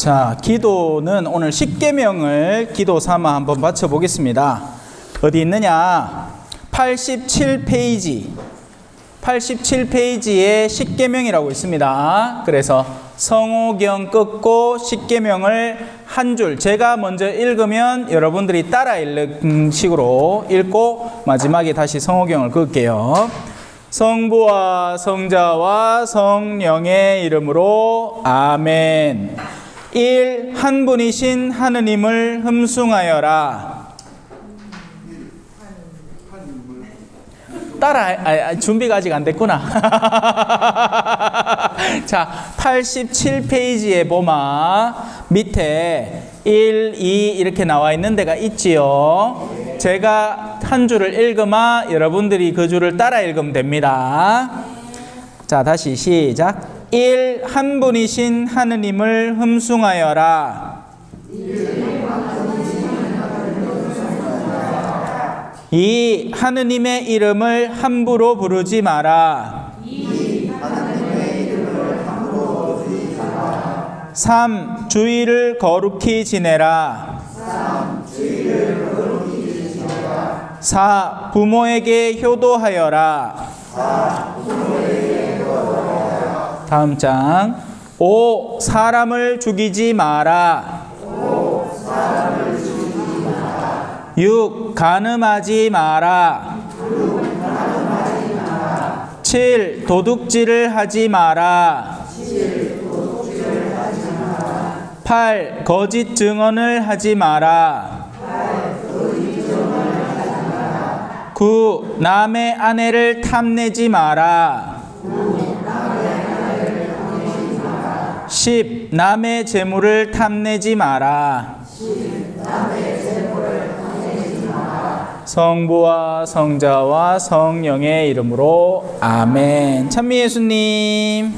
자, 기도는 오늘 십계명을 기도 삼아 한번 바쳐보겠습니다. 어디 있느냐? 87페이지. 87페이지에 십계명이라고 있습니다. 그래서 성호경 끊고 십계명을 한 줄, 제가 먼저 읽으면 여러분들이 따라 읽는 식으로 읽고 마지막에 다시 성호경을 끊을게요. 성부와 성자와 성령의 이름으로 아멘. 일 한 분이신 하느님을 흠숭하여라. 따라, 준비가 아직 안 됐구나. 자, 87페이지에 보면 밑에 1, 2 이렇게 나와 있는 데가 있지요. 제가 한 줄을 읽으면 여러분들이 그 줄을 따라 읽으면 됩니다. 자, 다시 시작. 1. 한 분이신 하느님을 흠숭하여라. 2. 하느님의 이름을 함부로 부르지 마라. 3. 주의를 거룩히 지내라. 4. 부모에게 효도하여라. 다음 장. 5. 사람을 죽이지 마라. 6. 간음하지 마라. 7. 도둑질을 하지 마라. 8. 거짓 증언을 하지 마라. 9. 남의 아내를 탐내지 마라. 10. 남의 재물을 탐내지 마라. 성부와 성자와 성령의 이름으로 아멘. 찬미 예수님,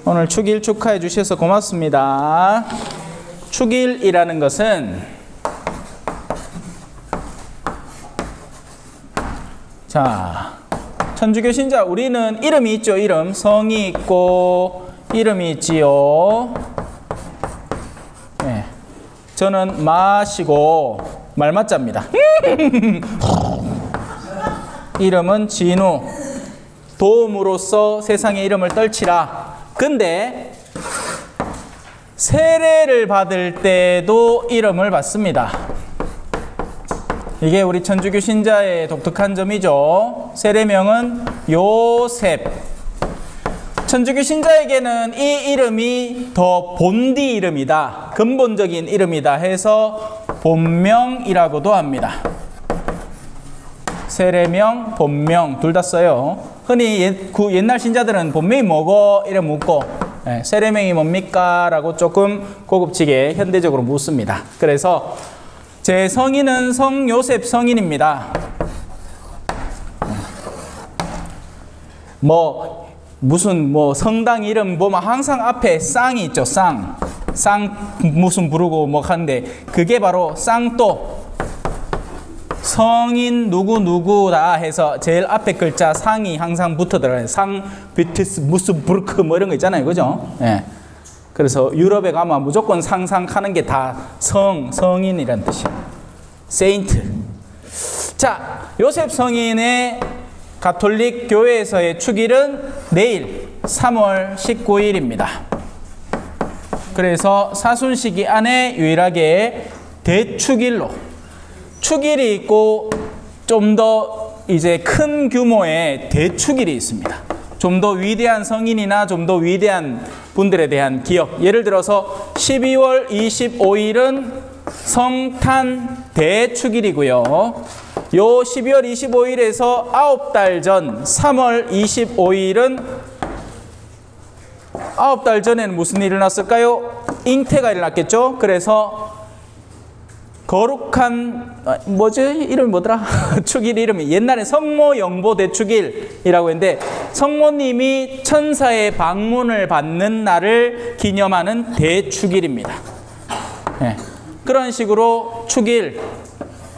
오늘 축일 축하해 주셔서 고맙습니다. 축일이라는 것은, 자, 천주교 신자 우리는 이름이 있죠. 이름, 성이 있고 이름이 있지요. 네. 저는 마시고 말맞자입니다. 이름은 진우. 도움으로써 세상의 이름을 떨치라. 근데 세례를 받을 때도 이름을 받습니다. 이게 우리 천주교 신자의 독특한 점이죠. 세례명은 요셉. 천주교 신자에게는 이 이름이 더 본디 이름이다, 근본적인 이름이다 해서 본명이라고도 합니다. 세례명, 본명 둘 다 써요. 흔히 옛날 신자들은 본명이 뭐고 이래 묻고, 세례명이 뭡니까? 라고 조금 고급지게 현대적으로 묻습니다. 그래서 제 성인은 성요셉 성인입니다. 무슨 성당 이름 보면 항상 앞에 쌍이 있죠. 쌍 무슨 부르고 하는데 그게 바로 쌍또, 성인 누구누구다 해서 제일 앞에 글자 상이 항상 붙어 들어가요. 상, 비티스, 무슨 부르크 이런 거 있잖아요. 그죠? 예. 그래서 유럽에 가면 무조건 상상하는 게 다 성인이란 뜻이에요. 세인트. 자, 요셉 성인의 가톨릭 교회에서의 축일은 내일 3월 19일입니다. 그래서 사순시기 안에 유일하게 대축일로, 축일이 있고 좀 더 이제 큰 규모의 대축일이 있습니다. 좀 더 위대한 성인이나 좀 더 위대한 분들에 대한 기억. 예를 들어서 12월 25일은 성탄 대축일이고요. 요 12월 25일에서 9달 전 3월 25일은 9달 전에는 무슨 일이 일어났을까요? 잉태가 일어났겠죠. 그래서 거룩한 이름이 뭐더라? 축일 이름이 옛날에 성모 영보 대축일이라고 했는데, 성모님이 천사의 방문을 받는 날을 기념하는 대축일입니다. 네. 그런 식으로 축일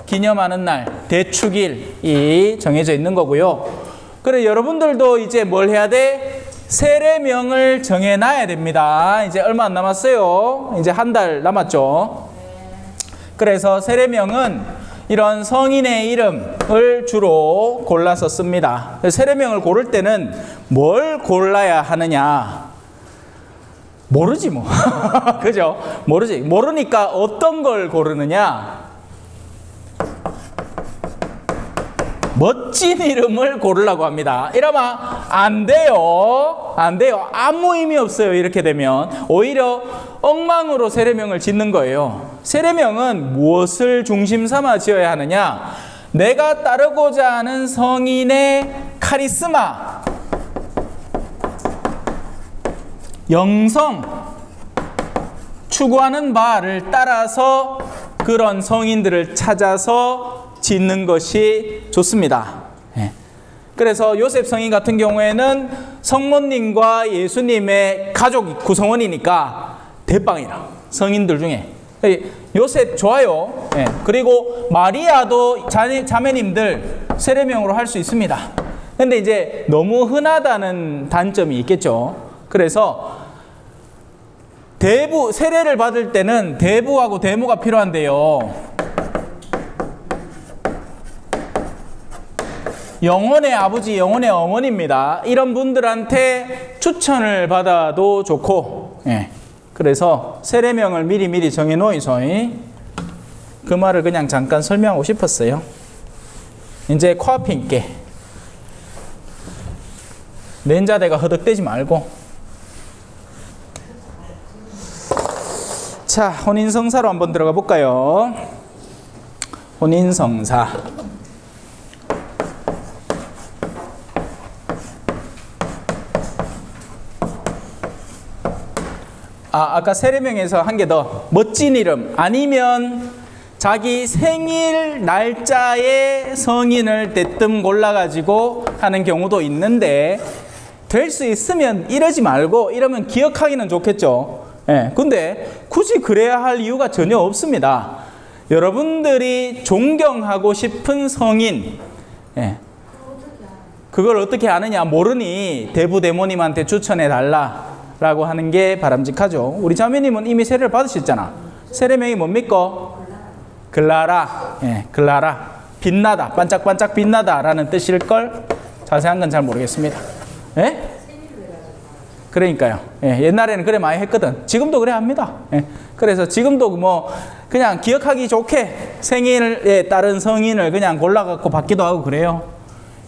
기념하는 날, 대축일이 정해져 있는 거고요. 그래, 여러분들도 이제 뭘 해야 돼? 세례명을 정해놔야 됩니다. 이제 얼마 안 남았어요. 이제 한 달 남았죠. 그래서 세례명은 이런 성인의 이름을 주로 골라서 씁니다. 세례명을 고를 때는 뭘 골라야 하느냐? 모르지 뭐. 그죠? 모르지. 모르니까 어떤 걸 고르느냐? 멋진 이름을 고르려고 합니다. 이러면 안 돼요. 안 돼요. 아무 의미 없어요. 이렇게 되면 오히려 엉망으로 세례명을 짓는 거예요. 세례명은 무엇을 중심 삼아 지어야 하느냐? 내가 따르고자 하는 성인의 카리스마, 영성, 추구하는 바를 따라서 그런 성인들을 찾아서 짓는 것이 좋습니다. 그래서 요셉 성인 같은 경우에는 성모님과 예수님의 가족 구성원이니까 대빵이라 성인들 중에 요셉 좋아요. 그리고 마리아도 자매님들 세례명으로 할 수 있습니다. 근데 이제 너무 흔하다는 단점이 있겠죠. 그래서 세례를 받을 때는 대부하고 대모가 필요한데요. 영혼의 아버지, 영혼의 어머니입니다. 이런 분들한테 추천을 받아도 좋고, 그래서 세례명을 미리 정해놓이소. 그 말을 그냥 잠깐 설명하고 싶었어요. 이제 코앞에 있게 렌자대가 허덕대지 말고. 자, 혼인성사로 한번 들어가 볼까요? 혼인성사. 아까 세례명에서 한 개 더. 멋진 이름 아니면 자기 생일 날짜에 성인을 대뜸 골라가지고 하는 경우도 있는데 될 수 있으면 이러지 말고 이러면 기억하기는 좋겠죠. 근데 굳이 그래야 할 이유가 전혀 없습니다. 여러분들이 존경하고 싶은 성인, 그걸 어떻게 아느냐? 모르니 대부대모님한테 추천해 달라 라고 하는 게 바람직하죠. 우리 자매님은 이미 세례를 받으셨잖아. 세례명이 뭡니까? 글라라. 글라라. 빛나다. 반짝반짝 빛나다 라는 뜻일걸? 자세한 건 잘 모르겠습니다. 그러니까요. 옛날에는 그래 많이 했거든. 지금도 그래 합니다. 그래서 지금도 뭐 그냥 기억하기 좋게 생일에 따른 성인을 그냥 골라갖고 받기도 하고 그래요.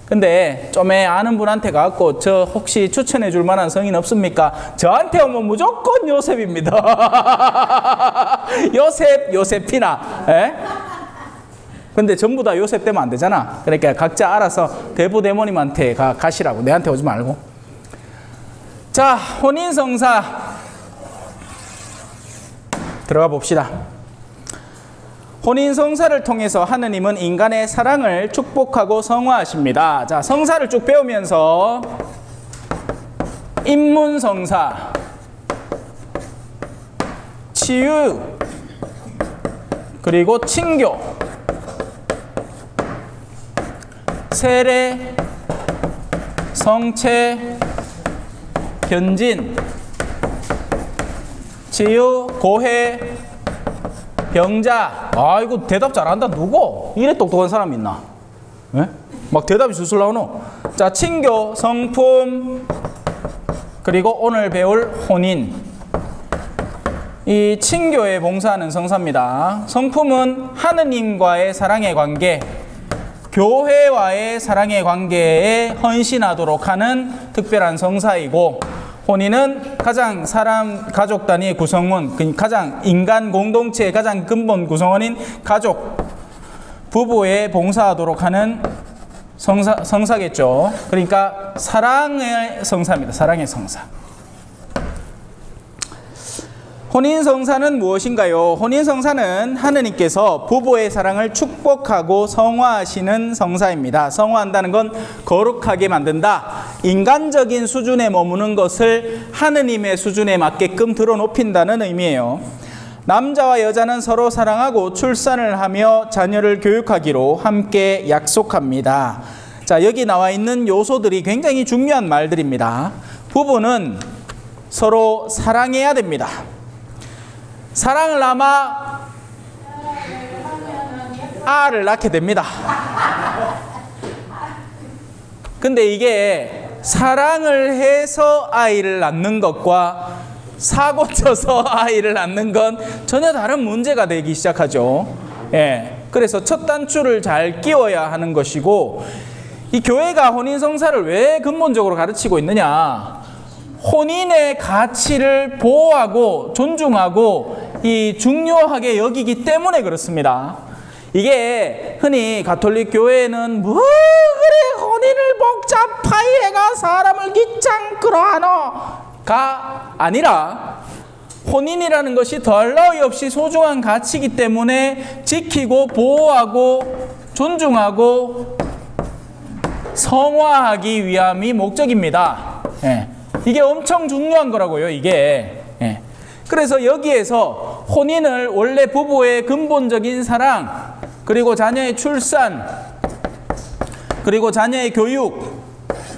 근데 좀 아는 분한테 가갖고 저 혹시 추천해 줄 만한 성인 없습니까? 저한테 오면 무조건 요셉입니다. 요셉이나. 근데 전부 다 요셉 되면 안 되잖아. 그러니까 각자 알아서 대부대모님한테 가시라고. 내한테 오지 말고. 자, 혼인성사 들어가 봅시다. 혼인성사를 통해서 하느님은 인간의 사랑을 축복하고 성화하십니다. 자, 성사를 쭉 배우면서 입문성사, 치유, 그리고 친교, 세례, 성체, 견진, 치유, 고해, 병자. 아, 이거 대답 잘한다. 누구? 이래 똑똑한 사람 있나? 막 대답이 술술 나오노. 자, 친교, 성품, 그리고 오늘 배울 혼인. 이 친교에 봉사하는 성사입니다. 성품은 하느님과의 사랑의 관계, 교회와의 사랑의 관계에 헌신하도록 하는 특별한 성사이고, 혼인은 가장 가족 단위의 구성원, 가장 인간 공동체의 가장 근본 구성원인 가족, 부부에 봉사하도록 하는 성사겠죠. 그러니까 사랑의 성사입니다. 사랑의 성사. 혼인성사는 무엇인가요? 혼인성사는 하느님께서 부부의 사랑을 축복하고 성화하시는 성사입니다. 성화한다는 건 거룩하게 만든다. 인간적인 수준에 머무는 것을 하느님의 수준에 맞게끔 들어높인다는 의미예요. 남자와 여자는 서로 사랑하고 출산을 하며 자녀를 교육하기로 함께 약속합니다. 자, 여기 나와 있는 요소들이 굉장히 중요한 말들입니다. 부부는 서로 사랑해야 됩니다. 사랑을 아마 아를 낳게 됩니다. 근데 이게 사랑을 해서 아이를 낳는 것과 사고 쳐서 아이를 낳는 건 전혀 다른 문제가 되기 시작하죠. 예. 그래서 첫 단추를 잘 끼워야 하는 것이고, 이 교회가 혼인성사를 왜 근본적으로 가르치고 있느냐? 혼인의 가치를 보호하고 존중하고 이 중요하게 여기기 때문에 그렇습니다. 이게 흔히 가톨릭 교회는 뭐 그래 혼인을 복잡하게 해가 사람을 귀찮게 하노가 아니라, 혼인이라는 것이 더할 나위 없이 소중한 가치이기 때문에 지키고 보호하고 존중하고 성화하기 위함이 목적입니다. 예. 이게 엄청 중요한 거라고요, 이게. 예. 그래서 여기에서 혼인을 원래 부부의 근본적인 사랑, 그리고 자녀의 출산, 그리고 자녀의 교육,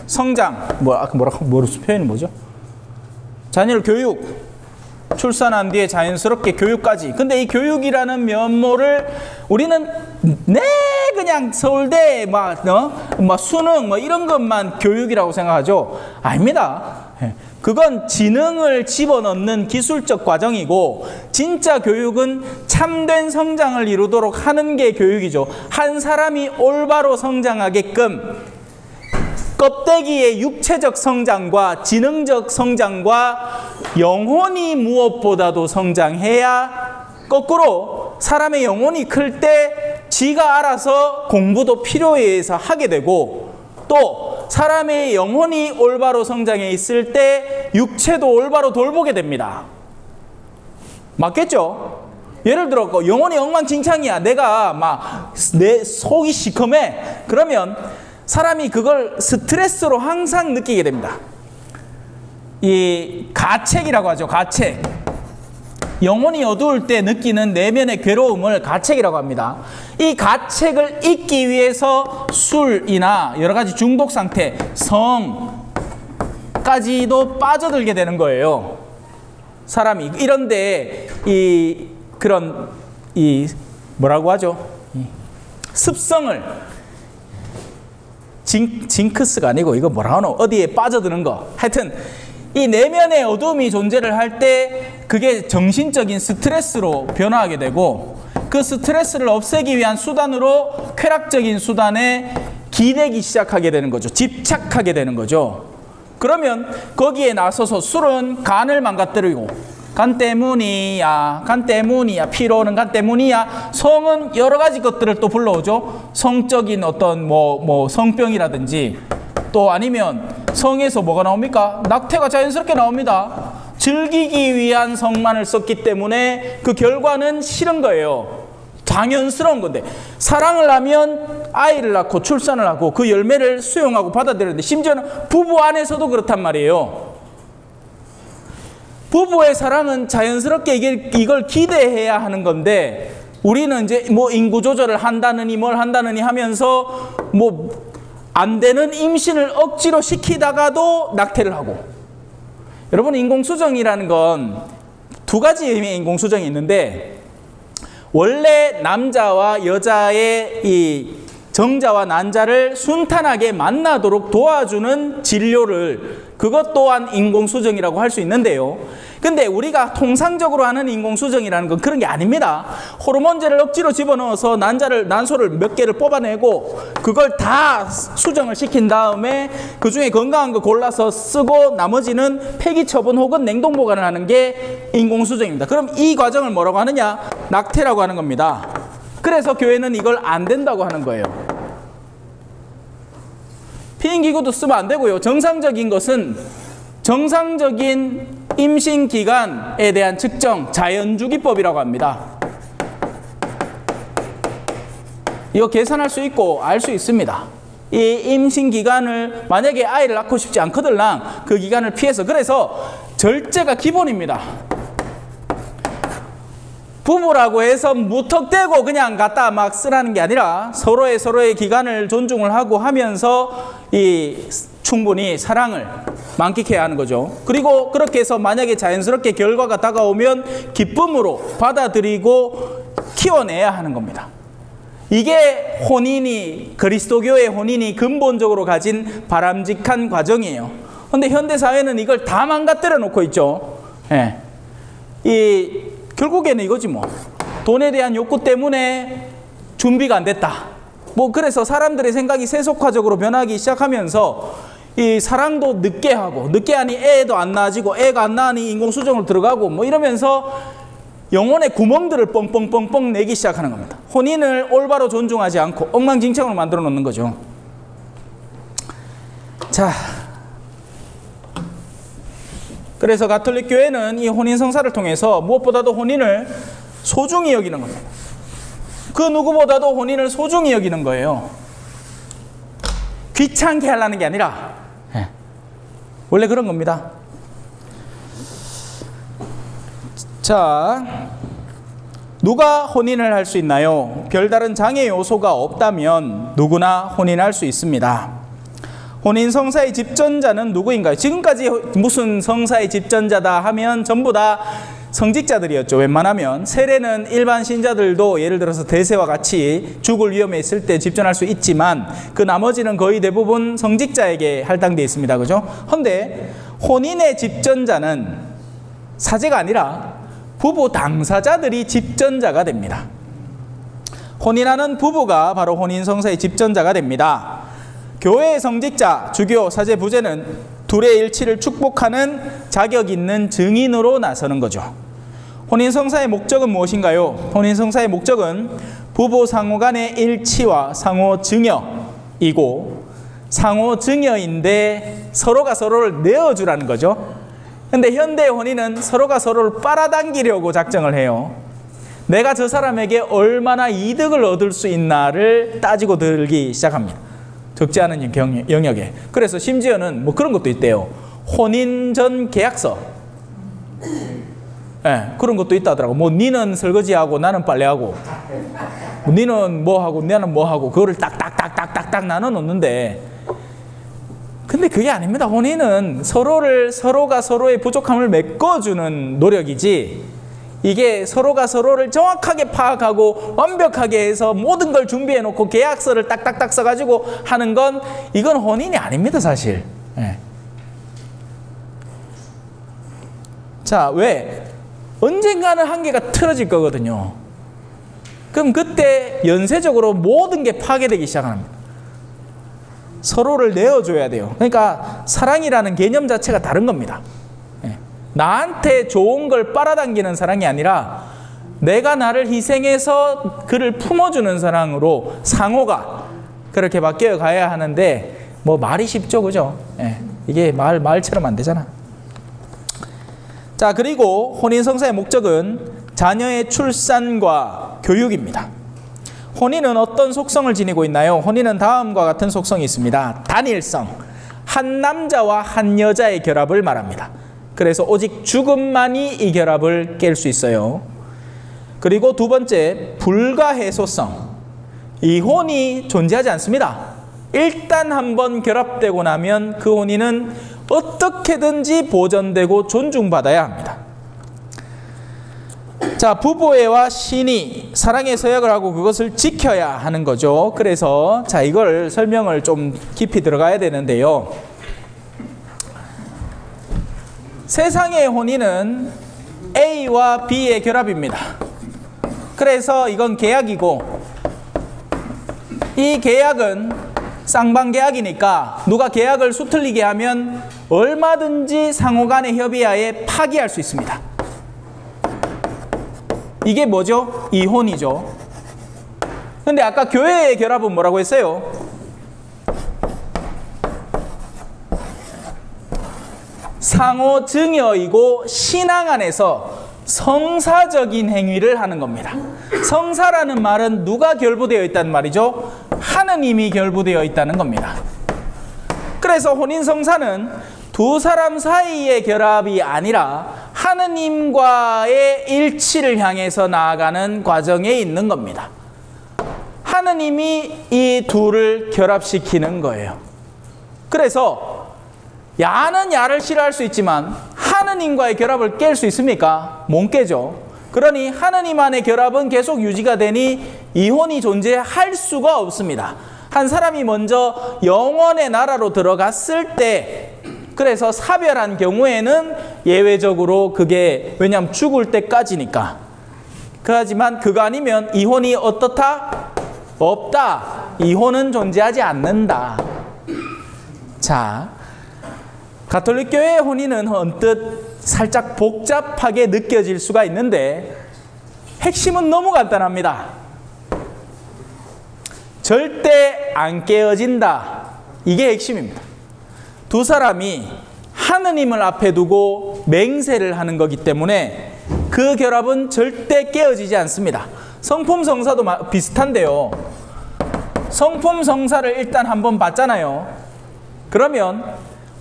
성장, 표현이 뭐죠? 자녀를 교육, 출산한 뒤에 자연스럽게 교육까지. 근데 이 교육이라는 면모를 우리는 그냥 서울대 수능 이런 것만 교육이라고 생각하죠. 아닙니다. 그건 지능을 집어넣는 기술적 과정이고, 진짜 교육은 참된 성장을 이루도록 하는 게 교육이죠. 한 사람이 올바로 성장하게끔 껍데기의 육체적 성장과 지능적 성장과 영혼이 무엇보다도 성장해야, 거꾸로 사람의 영혼이 클 때 지가 알아서 공부도 필요에 의해서 하게 되고, 또 사람의 영혼이 올바로 성장해 있을 때 육체도 올바로 돌보게 됩니다. 맞겠죠? 예를 들어 영혼이 엉망진창이야, 내가 내 속이 시커매, 그러면 사람이 그걸 스트레스로 항상 느끼게 됩니다. 이 가책이라고 하죠. 가책. 영혼이 어두울 때 느끼는 내면의 괴로움을 가책이라고 합니다. 이 가책을 잊기 위해서 술이나 여러 가지 중독 상태, 성까지도 빠져들게 되는 거예요. 사람이. 이런데 뭐라고 하죠? 습성을, 징크스가 아니고 이거 뭐라 하노? 어디에 빠져드는 거. 하여튼 이 내면의 어둠이 존재를 할 때 그게 정신적인 스트레스로 변화하게 되고, 그 스트레스를 없애기 위한 수단으로 쾌락적인 수단에 기대기 시작하게 되는 거죠. 집착하게 되는 거죠. 그러면 거기에 나서서 술은 간을 망가뜨리고, 간 때문이야, 피로는 간 때문이야. 성은 여러 가지 것들을 또 불러오죠. 성적인 어떤 성병이라든지, 또 아니면 성에서 뭐가 나옵니까? 낙태가 자연스럽게 나옵니다. 즐기기 위한 성만을 썼기 때문에 그 결과는 싫은 거예요. 당연스러운 건데, 사랑을 하면 아이를 낳고 출산을 하고 그 열매를 수용하고 받아들이는데, 심지어는 부부 안에서도 그렇단 말이에요. 부부의 사랑은 자연스럽게 이걸 기대해야 하는 건데, 우리는 이제 인구 조절을 한다느니 뭘 한다느니 하면서 안 되는 임신을 억지로 시키다가도 낙태를 하고. 여러분, 인공수정이라는 건 두 가지 의미의 인공수정이 있는데, 원래 남자와 여자의 이 정자와 난자를 순탄하게 만나도록 도와주는 진료를, 그것 또한 인공수정이라고 할 수 있는데요. 근데 우리가 통상적으로 하는 인공수정이라는 건 그런 게 아닙니다. 호르몬제를 억지로 집어넣어서 난소를 몇 개를 뽑아내고 그걸 다 수정을 시킨 다음에 그 중에 건강한 거 골라서 쓰고 나머지는 폐기 처분 혹은 냉동 보관을 하는 게 인공수정입니다. 그럼 이 과정을 뭐라고 하느냐? 낙태라고 하는 겁니다. 그래서 교회는 이걸 안 된다고 하는 거예요. 피임기구도 쓰면 안 되고요. 정상적인 것은 정상적인 임신 기간에 대한 측정, 자연주기법이라고 합니다. 이거 계산할 수 있고 알 수 있습니다. 이 임신 기간을, 만약에 아이를 낳고 싶지 않거들랑 그 기간을 피해서, 그래서 절제가 기본입니다. 부부라고 해서 무턱대고 그냥 갖다 막 쓰라는 게 아니라 서로의 기간을 존중을 하고 하면서 충분히 사랑을 만끽해야 하는 거죠. 그리고 그렇게 해서 만약에 자연스럽게 결과가 다가오면 기쁨으로 받아들이고 키워내야 하는 겁니다. 이게 혼인이, 그리스도교의 혼인이 근본적으로 가진 바람직한 과정이에요. 그런데 현대사회는 이걸 다 망가뜨려 놓고 있죠. 예. 결국에는 이거지 뭐. 돈에 대한 욕구 때문에 준비가 안 됐다. 뭐 그래서 사람들의 생각이 세속화적으로 변하기 시작하면서 이 사랑도 늦게 하고, 늦게 하니 애도 안 낳아지고, 애가 안 낳으니 인공수정으로 들어가고 뭐 이러면서 영혼의 구멍들을 뻥뻥뻥뻥 내기 시작하는 겁니다. 혼인을 올바로 존중하지 않고 엉망진창으로 만들어 놓는 거죠. 자, 그래서 가톨릭 교회는 이 혼인 성사를 통해서 무엇보다도 혼인을 소중히 여기는 겁니다. 그 누구보다도 혼인을 소중히 여기는 거예요. 귀찮게 하려는 게 아니라 원래 그런 겁니다. 자, 누가 혼인을 할 수 있나요? 별다른 장애 요소가 없다면 누구나 혼인할 수 있습니다. 혼인 성사의 집전자는 누구인가요? 지금까지 무슨 성사의 집전자다 하면 전부 다 성직자들이었죠. 웬만하면 세례는 일반 신자들도 예를 들어서 대세와 같이 죽을 위험에 있을 때 집전할 수 있지만 그 나머지는 거의 대부분 성직자에게 할당되어 있습니다. 그죠? 그런데 혼인의 집전자는 사제가 아니라 부부 당사자들이 집전자가 됩니다. 혼인하는 부부가 바로 혼인 성사의 집전자가 됩니다. 교회의 성직자, 주교, 사제, 부제는 둘의 일치를 축복하는 자격 있는 증인으로 나서는 거죠. 혼인 성사의 목적은 무엇인가요? 혼인 성사의 목적은 부부 상호 간의 일치와 상호 증여이고, 상호 증여인데 서로가 서로를 내어주라는 거죠. 근데 현대 혼인은 서로가 서로를 빨아당기려고 작정을 해요. 내가 저 사람에게 얼마나 이득을 얻을 수 있나를 따지고 들기 시작합니다. 적지 않은 영역에. 그래서 심지어는 뭐 그런 것도 있대요. 혼인 전 계약서. 그런 것도 있다더라고. 뭐 니는 설거지하고 나는 빨래하고, 니는 뭐 하고 나는 뭐 하고, 그거를 딱딱딱딱딱 나눠 놓는데, 근데 그게 아닙니다. 혼인은 서로가 서로의 부족함을 메꿔주는 노력이지, 이게 서로가 서로를 정확하게 파악하고 완벽하게 해서 모든 걸 준비해 놓고 계약서를 딱딱딱 써가지고 하는 건, 이건 혼인이 아닙니다, 사실. 자, 왜? 언젠가는 한계가 틀어질 거거든요. 그럼 그때 연쇄적으로 모든 게 파괴되기 시작합니다. 서로를 내어줘야 돼요. 그러니까 사랑이라는 개념 자체가 다른 겁니다. 나한테 좋은 걸 빨아당기는 사랑이 아니라 내가 나를 희생해서 그를 품어주는 사랑으로 상호가 그렇게 바뀌어 가야 하는데, 뭐 말이 쉽죠, 그죠? 이게 말처럼 안 되잖아. 자, 그리고 혼인 성사의 목적은 자녀의 출산과 교육입니다. 혼인은 어떤 속성을 지니고 있나요? 혼인은 다음과 같은 속성이 있습니다. 단일성, 한 남자와 한 여자의 결합을 말합니다. 그래서 오직 죽음만이 이 결합을 깰 수 있어요. 그리고 두 번째, 불가해소성. 이혼이 존재하지 않습니다. 일단 한번 결합되고 나면 그 혼인은 어떻게든지 보존되고 존중받아야 합니다. 자, 부부애와 신의, 사랑의 서약을 하고 그것을 지켜야 하는 거죠. 그래서 자, 이걸 설명을 좀 깊이 들어가야 되는데요. 세상의 혼인은 A와 B의 결합입니다. 그래서 이건 계약이고, 이 계약은 쌍방계약이니까 누가 계약을 수틀리게 하면 얼마든지 상호간의 협의하에 파기할 수 있습니다. 이게 뭐죠? 이혼이죠. 근데 아까 교회의 결합은 뭐라고 했어요? 상호 증여이고 신앙 안에서 성사적인 행위를 하는 겁니다. 성사라는 말은 누가 결부되어 있다는 말이죠? 하느님이 결부되어 있다는 겁니다. 그래서 혼인 성사는 두 사람 사이의 결합이 아니라 하느님과의 일치를 향해서 나아가는 과정에 있는 겁니다. 하느님이 이 둘을 결합시키는 거예요. 그래서 야는 야를 싫어할 수 있지만 하느님과의 결합을 깰 수 있습니까? 못 깨죠. 그러니 하느님 안의 결합은 계속 유지가 되니 이혼이 존재할 수가 없습니다. 한 사람이 먼저 영원의 나라로 들어갔을 때, 그래서 사별한 경우에는 예외적으로 그게, 왜냐하면 죽을 때까지니까. 하지만 그거 아니면 이혼이 어떻다? 없다. 이혼은 존재하지 않는다. 자, 가톨릭교회의 혼인은 언뜻 살짝 복잡하게 느껴질 수가 있는데 핵심은 너무 간단합니다. 절대 안 깨어진다. 이게 핵심입니다. 두 사람이 하느님을 앞에 두고 맹세를 하는 거기 때문에 그 결합은 절대 깨어지지 않습니다. 성품성사도 비슷한데요. 성품성사를 일단 한번 봤잖아요. 그러면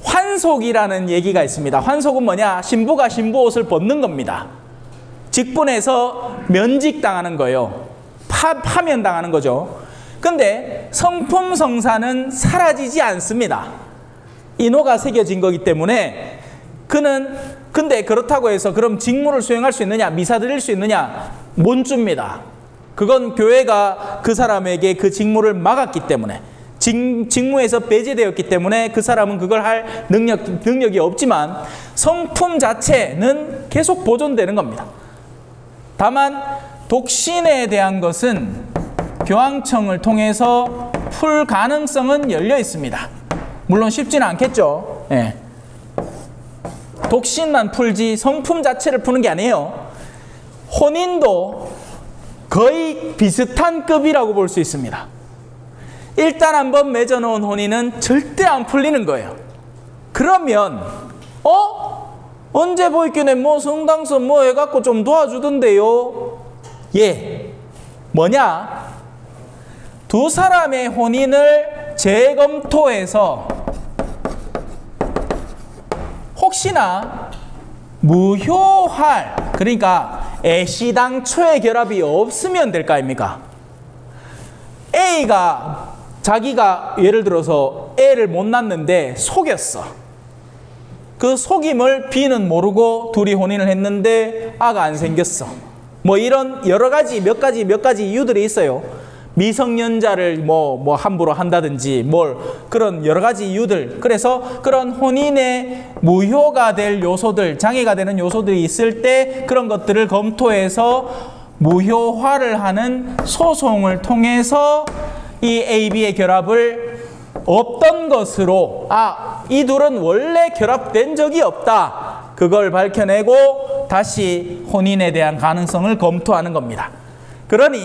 환속이라는 얘기가 있습니다. 환속은 뭐냐? 신부가 신부 옷을 벗는 겁니다. 직분에서 면직당하는 거예요. 파면당하는 거죠. 근데 성품성사는 사라지지 않습니다. 인호가 새겨진 거기 때문에 근데 그렇다고 해서 그럼 직무를 수행할 수 있느냐? 미사 드릴 수 있느냐? 못 줍니다. 그건 교회가 그 사람에게 그 직무를 막았기 때문에, 직무에서 배제되었기 때문에 그 사람은 그걸 할 능력이 없지만 성품 자체는 계속 보존되는 겁니다. 다만 독신에 대한 것은 교황청을 통해서 풀 가능성은 열려 있습니다. 물론 쉽지는 않겠죠. 예. 독신만 풀지 성품 자체를 푸는 게 아니에요. 혼인도 거의 비슷한 급이라고 볼 수 있습니다. 일단 한번 맺어놓은 혼인은 절대 안 풀리는 거예요. 그러면 언제 보이길래 뭐 성당선 뭐 해갖고 좀 도와주던데요. 예, 뭐냐? 두 사람의 혼인을 재검토해서 혹시나 무효할, 그러니까 애시당초의 결합이 없으면 될 거 아닙니까? A가 자기가 예를 들어서 애를 못 낳는데 속였어. 그 속임을 B는 모르고 둘이 혼인을 했는데 아가 안 생겼어. 뭐 이런 여러 가지 몇 가지 이유들이 있어요. 미성년자를 뭐 함부로 한다든지 그런 여러 가지 이유들. 그래서 그런 혼인에 무효가 될 요소들, 장애가 되는 요소들이 있을 때 그런 것들을 검토해서 무효화를 하는 소송을 통해서 이 A, B의 결합을 없던 것으로, 이 둘은 원래 결합된 적이 없다. 그걸 밝혀내고 다시 혼인에 대한 가능성을 검토하는 겁니다. 그러니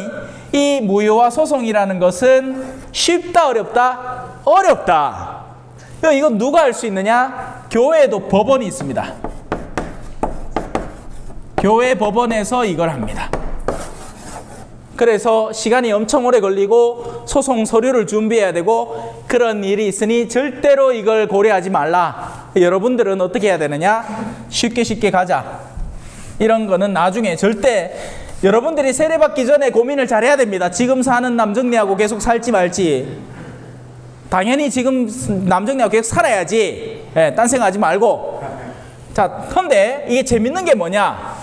이 무효화 소송이라는 것은 쉽다, 어렵다? 어렵다. 이건 누가 할 수 있느냐? 교회에도 법원이 있습니다. 교회 법원에서 이걸 합니다. 그래서 시간이 엄청 오래 걸리고 소송 서류를 준비해야 되고 그런 일이 있으니 절대로 이걸 고려하지 말라. 여러분들은 어떻게 해야 되느냐? 쉽게 가자. 이런 거는 나중에 절대 여러분들이 세례받기 전에 고민을 잘 해야 됩니다. 지금 사는 남정네하고 계속 살지 말지. 당연히 지금 남정네하고 계속 살아야지. 딴 생각하지 말고. 자, 근데 이게 재밌는 게 뭐냐?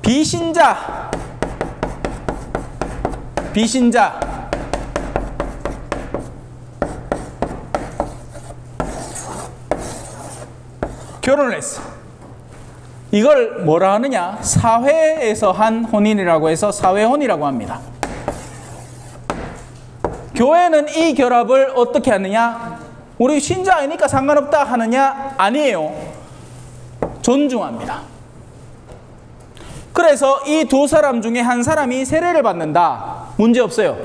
비신자 결혼을 했어. 이걸 뭐라 하느냐? 사회에서 한 혼인이라고 해서 사회혼이라고 합니다. 교회는 이 결합을 어떻게 하느냐? 우리 신자 아니니까 상관없다 하느냐? 아니에요. 존중합니다. 그래서 이 두 사람 중에 한 사람이 세례를 받는다. 문제 없어요.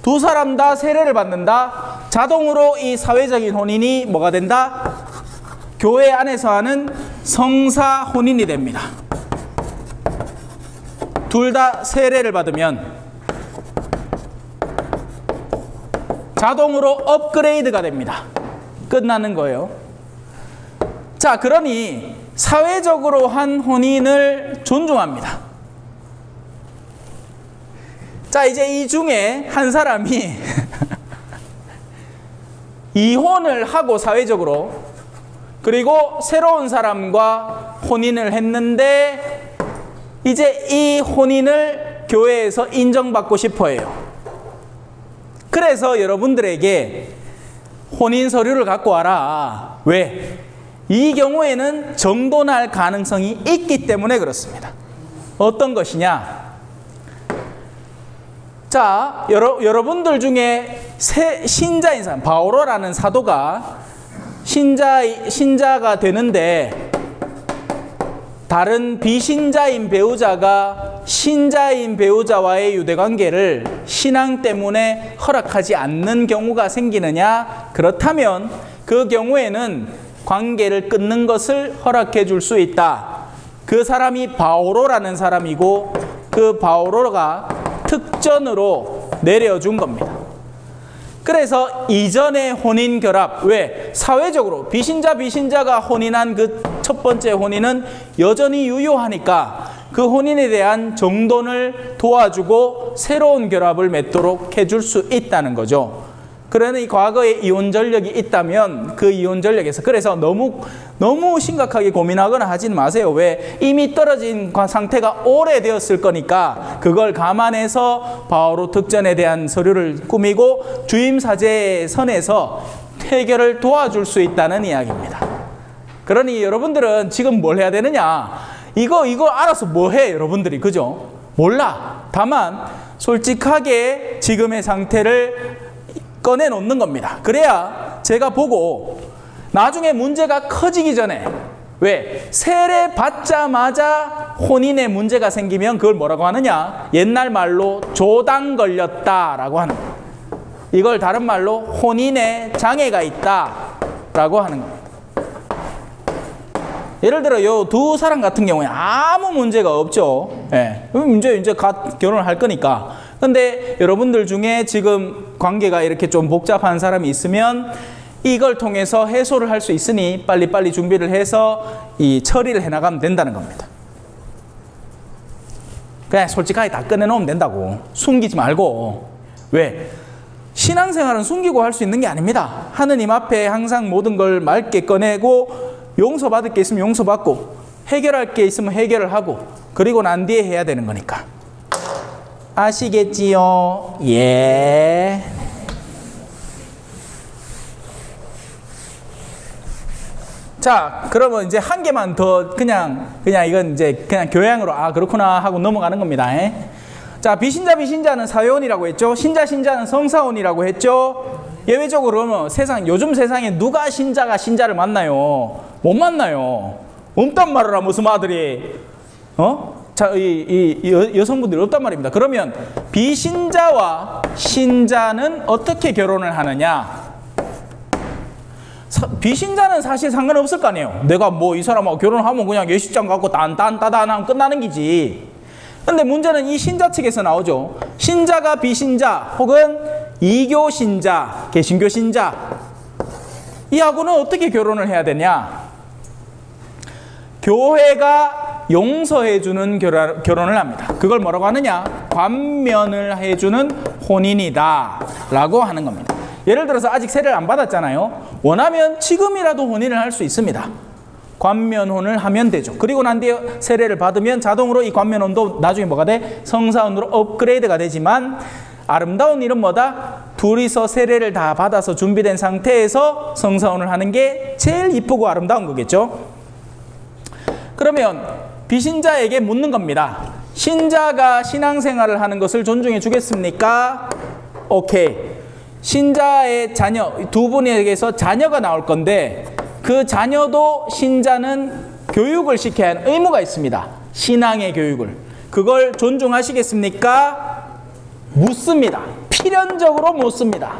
두 사람 다 세례를 받는다. 자동으로 이 사회적인 혼인이 뭐가 된다? 교회 안에서 하는 성사 혼인이 됩니다. 둘 다 세례를 받으면 자동으로 업그레이드가 됩니다. 끝나는 거예요. 자, 그러니 사회적으로 한 혼인을 존중합니다. 자, 이제 이 중에 한 사람이 이혼을 하고 사회적으로, 그리고 새로운 사람과 혼인을 했는데 이제 이 혼인을 교회에서 인정받고 싶어 해요. 그래서 여러분들에게 혼인 서류를 갖고 와라. 왜? 이 경우에는 정돈할 가능성이 있기 때문에 그렇습니다. 어떤 것이냐? 자, 여러분들 중에 신자인 사람, 바오로라는 사도가 신자가 되는데 다른 비신자인 배우자가 신자인 배우자와의 유대관계를 신앙 때문에 허락하지 않는 경우가 생기느냐? 그렇다면 그 경우에는 관계를 끊는 것을 허락해 줄 수 있다. 그 사람이 바오로라는 사람이고 그 바오로가 특전으로 내려준 겁니다. 그래서 이전의 혼인 결합, 왜? 사회적으로 비신자가 혼인한 그 첫 번째 혼인은 여전히 유효하니까 그 혼인에 대한 정돈을 도와주고 새로운 결합을 맺도록 해줄 수 있다는 거죠. 그러니 과거에 이혼 전력이 있다면 그 이혼 전력에서, 그래서 너무 심각하게 고민하거나 하진 마세요. 왜? 이미 떨어진 상태가 오래되었을 거니까 그걸 감안해서 바오로 특전에 대한 서류를 꾸미고 주임사제의 선에서 해결을 도와줄 수 있다는 이야기입니다. 그러니 여러분들은 지금 뭘 해야 되느냐? 이거 알아서 뭐 해, 여러분들이. 그죠? 몰라. 다만 솔직하게 지금의 상태를 꺼내놓는 겁니다. 그래야 제가 보고 나중에 문제가 커지기 전에, 왜? 세례 받자마자 혼인에 문제가 생기면 그걸 뭐라고 하느냐? 옛날 말로 조당 걸렸다라고 하는 거예요. 이걸 다른 말로 혼인에 장애가 있다라고 하는 겁니다. 예를 들어 요 두 사람 같은 경우에 아무 문제가 없죠. 예. 이제 결혼을 할 거니까. 근데 여러분들 중에 지금 관계가 이렇게 좀 복잡한 사람이 있으면 이걸 통해서 해소를 할 수 있으니 빨리빨리 준비를 해서 이 처리를 해나가면 된다는 겁니다. 그냥 솔직하게 다 꺼내놓으면 된다고. 숨기지 말고. 왜? 신앙생활은 숨기고 할 수 있는 게 아닙니다. 하느님 앞에 항상 모든 걸 맑게 꺼내고 용서받을 게 있으면 용서받고 해결할 게 있으면 해결을 하고 그리고 난 뒤에 해야 되는 거니까. 아시겠지요? 예. 자, 그러면 이제 한 개만 더 그냥 이건 이제 그냥 교양으로 그렇구나 하고 넘어가는 겁니다. 자, 비신자는 사회혼이라고 했죠. 신자는 성사혼이라고 했죠. 예외적으로 요즘 세상에 누가 신자를 만나요? 못 만나요. 없단 말이라 무슨 아들이. 자, 여성분들이 없단 말입니다. 그러면 비신자와 신자는 어떻게 결혼을 하느냐? 비신자는 사실 상관없을 거 아니에요. 내가 뭐 이 사람하고 결혼하면 그냥 예식장 갖고 딴딴따단 끝나는 기지. 근데 문제는 이 신자 측에서 나오죠. 신자가 비신자 혹은 이교 신자, 개신교 신자, 이하고는 어떻게 결혼을 해야 되냐? 교회가 용서해주는 결혼을 합니다. 그걸 뭐라고 하느냐? 관면을 해주는 혼인이다 라고 하는 겁니다. 예를 들어서 아직 세례를 안 받았잖아요. 원하면 지금이라도 혼인을 할 수 있습니다. 관면혼을 하면 되죠. 그리고 난 뒤에 세례를 받으면 자동으로 이 관면혼도 나중에 뭐가 돼? 성사혼으로 업그레이드가 되지만 아름다운 일은 뭐다? 둘이서 세례를 다 받아서 준비된 상태에서 성사혼을 하는 게 제일 이쁘고 아름다운 거겠죠. 그러면 비신자에게 묻는 겁니다. 신자가 신앙생활을 하는 것을 존중해 주겠습니까? 오케이. 신자의 자녀, 두 분에게서 자녀가 나올 건데 그 자녀도 신자는 교육을 시켜야 하는 의무가 있습니다. 신앙의 교육을. 그걸 존중하시겠습니까? 묻습니다. 필연적으로 묻습니다.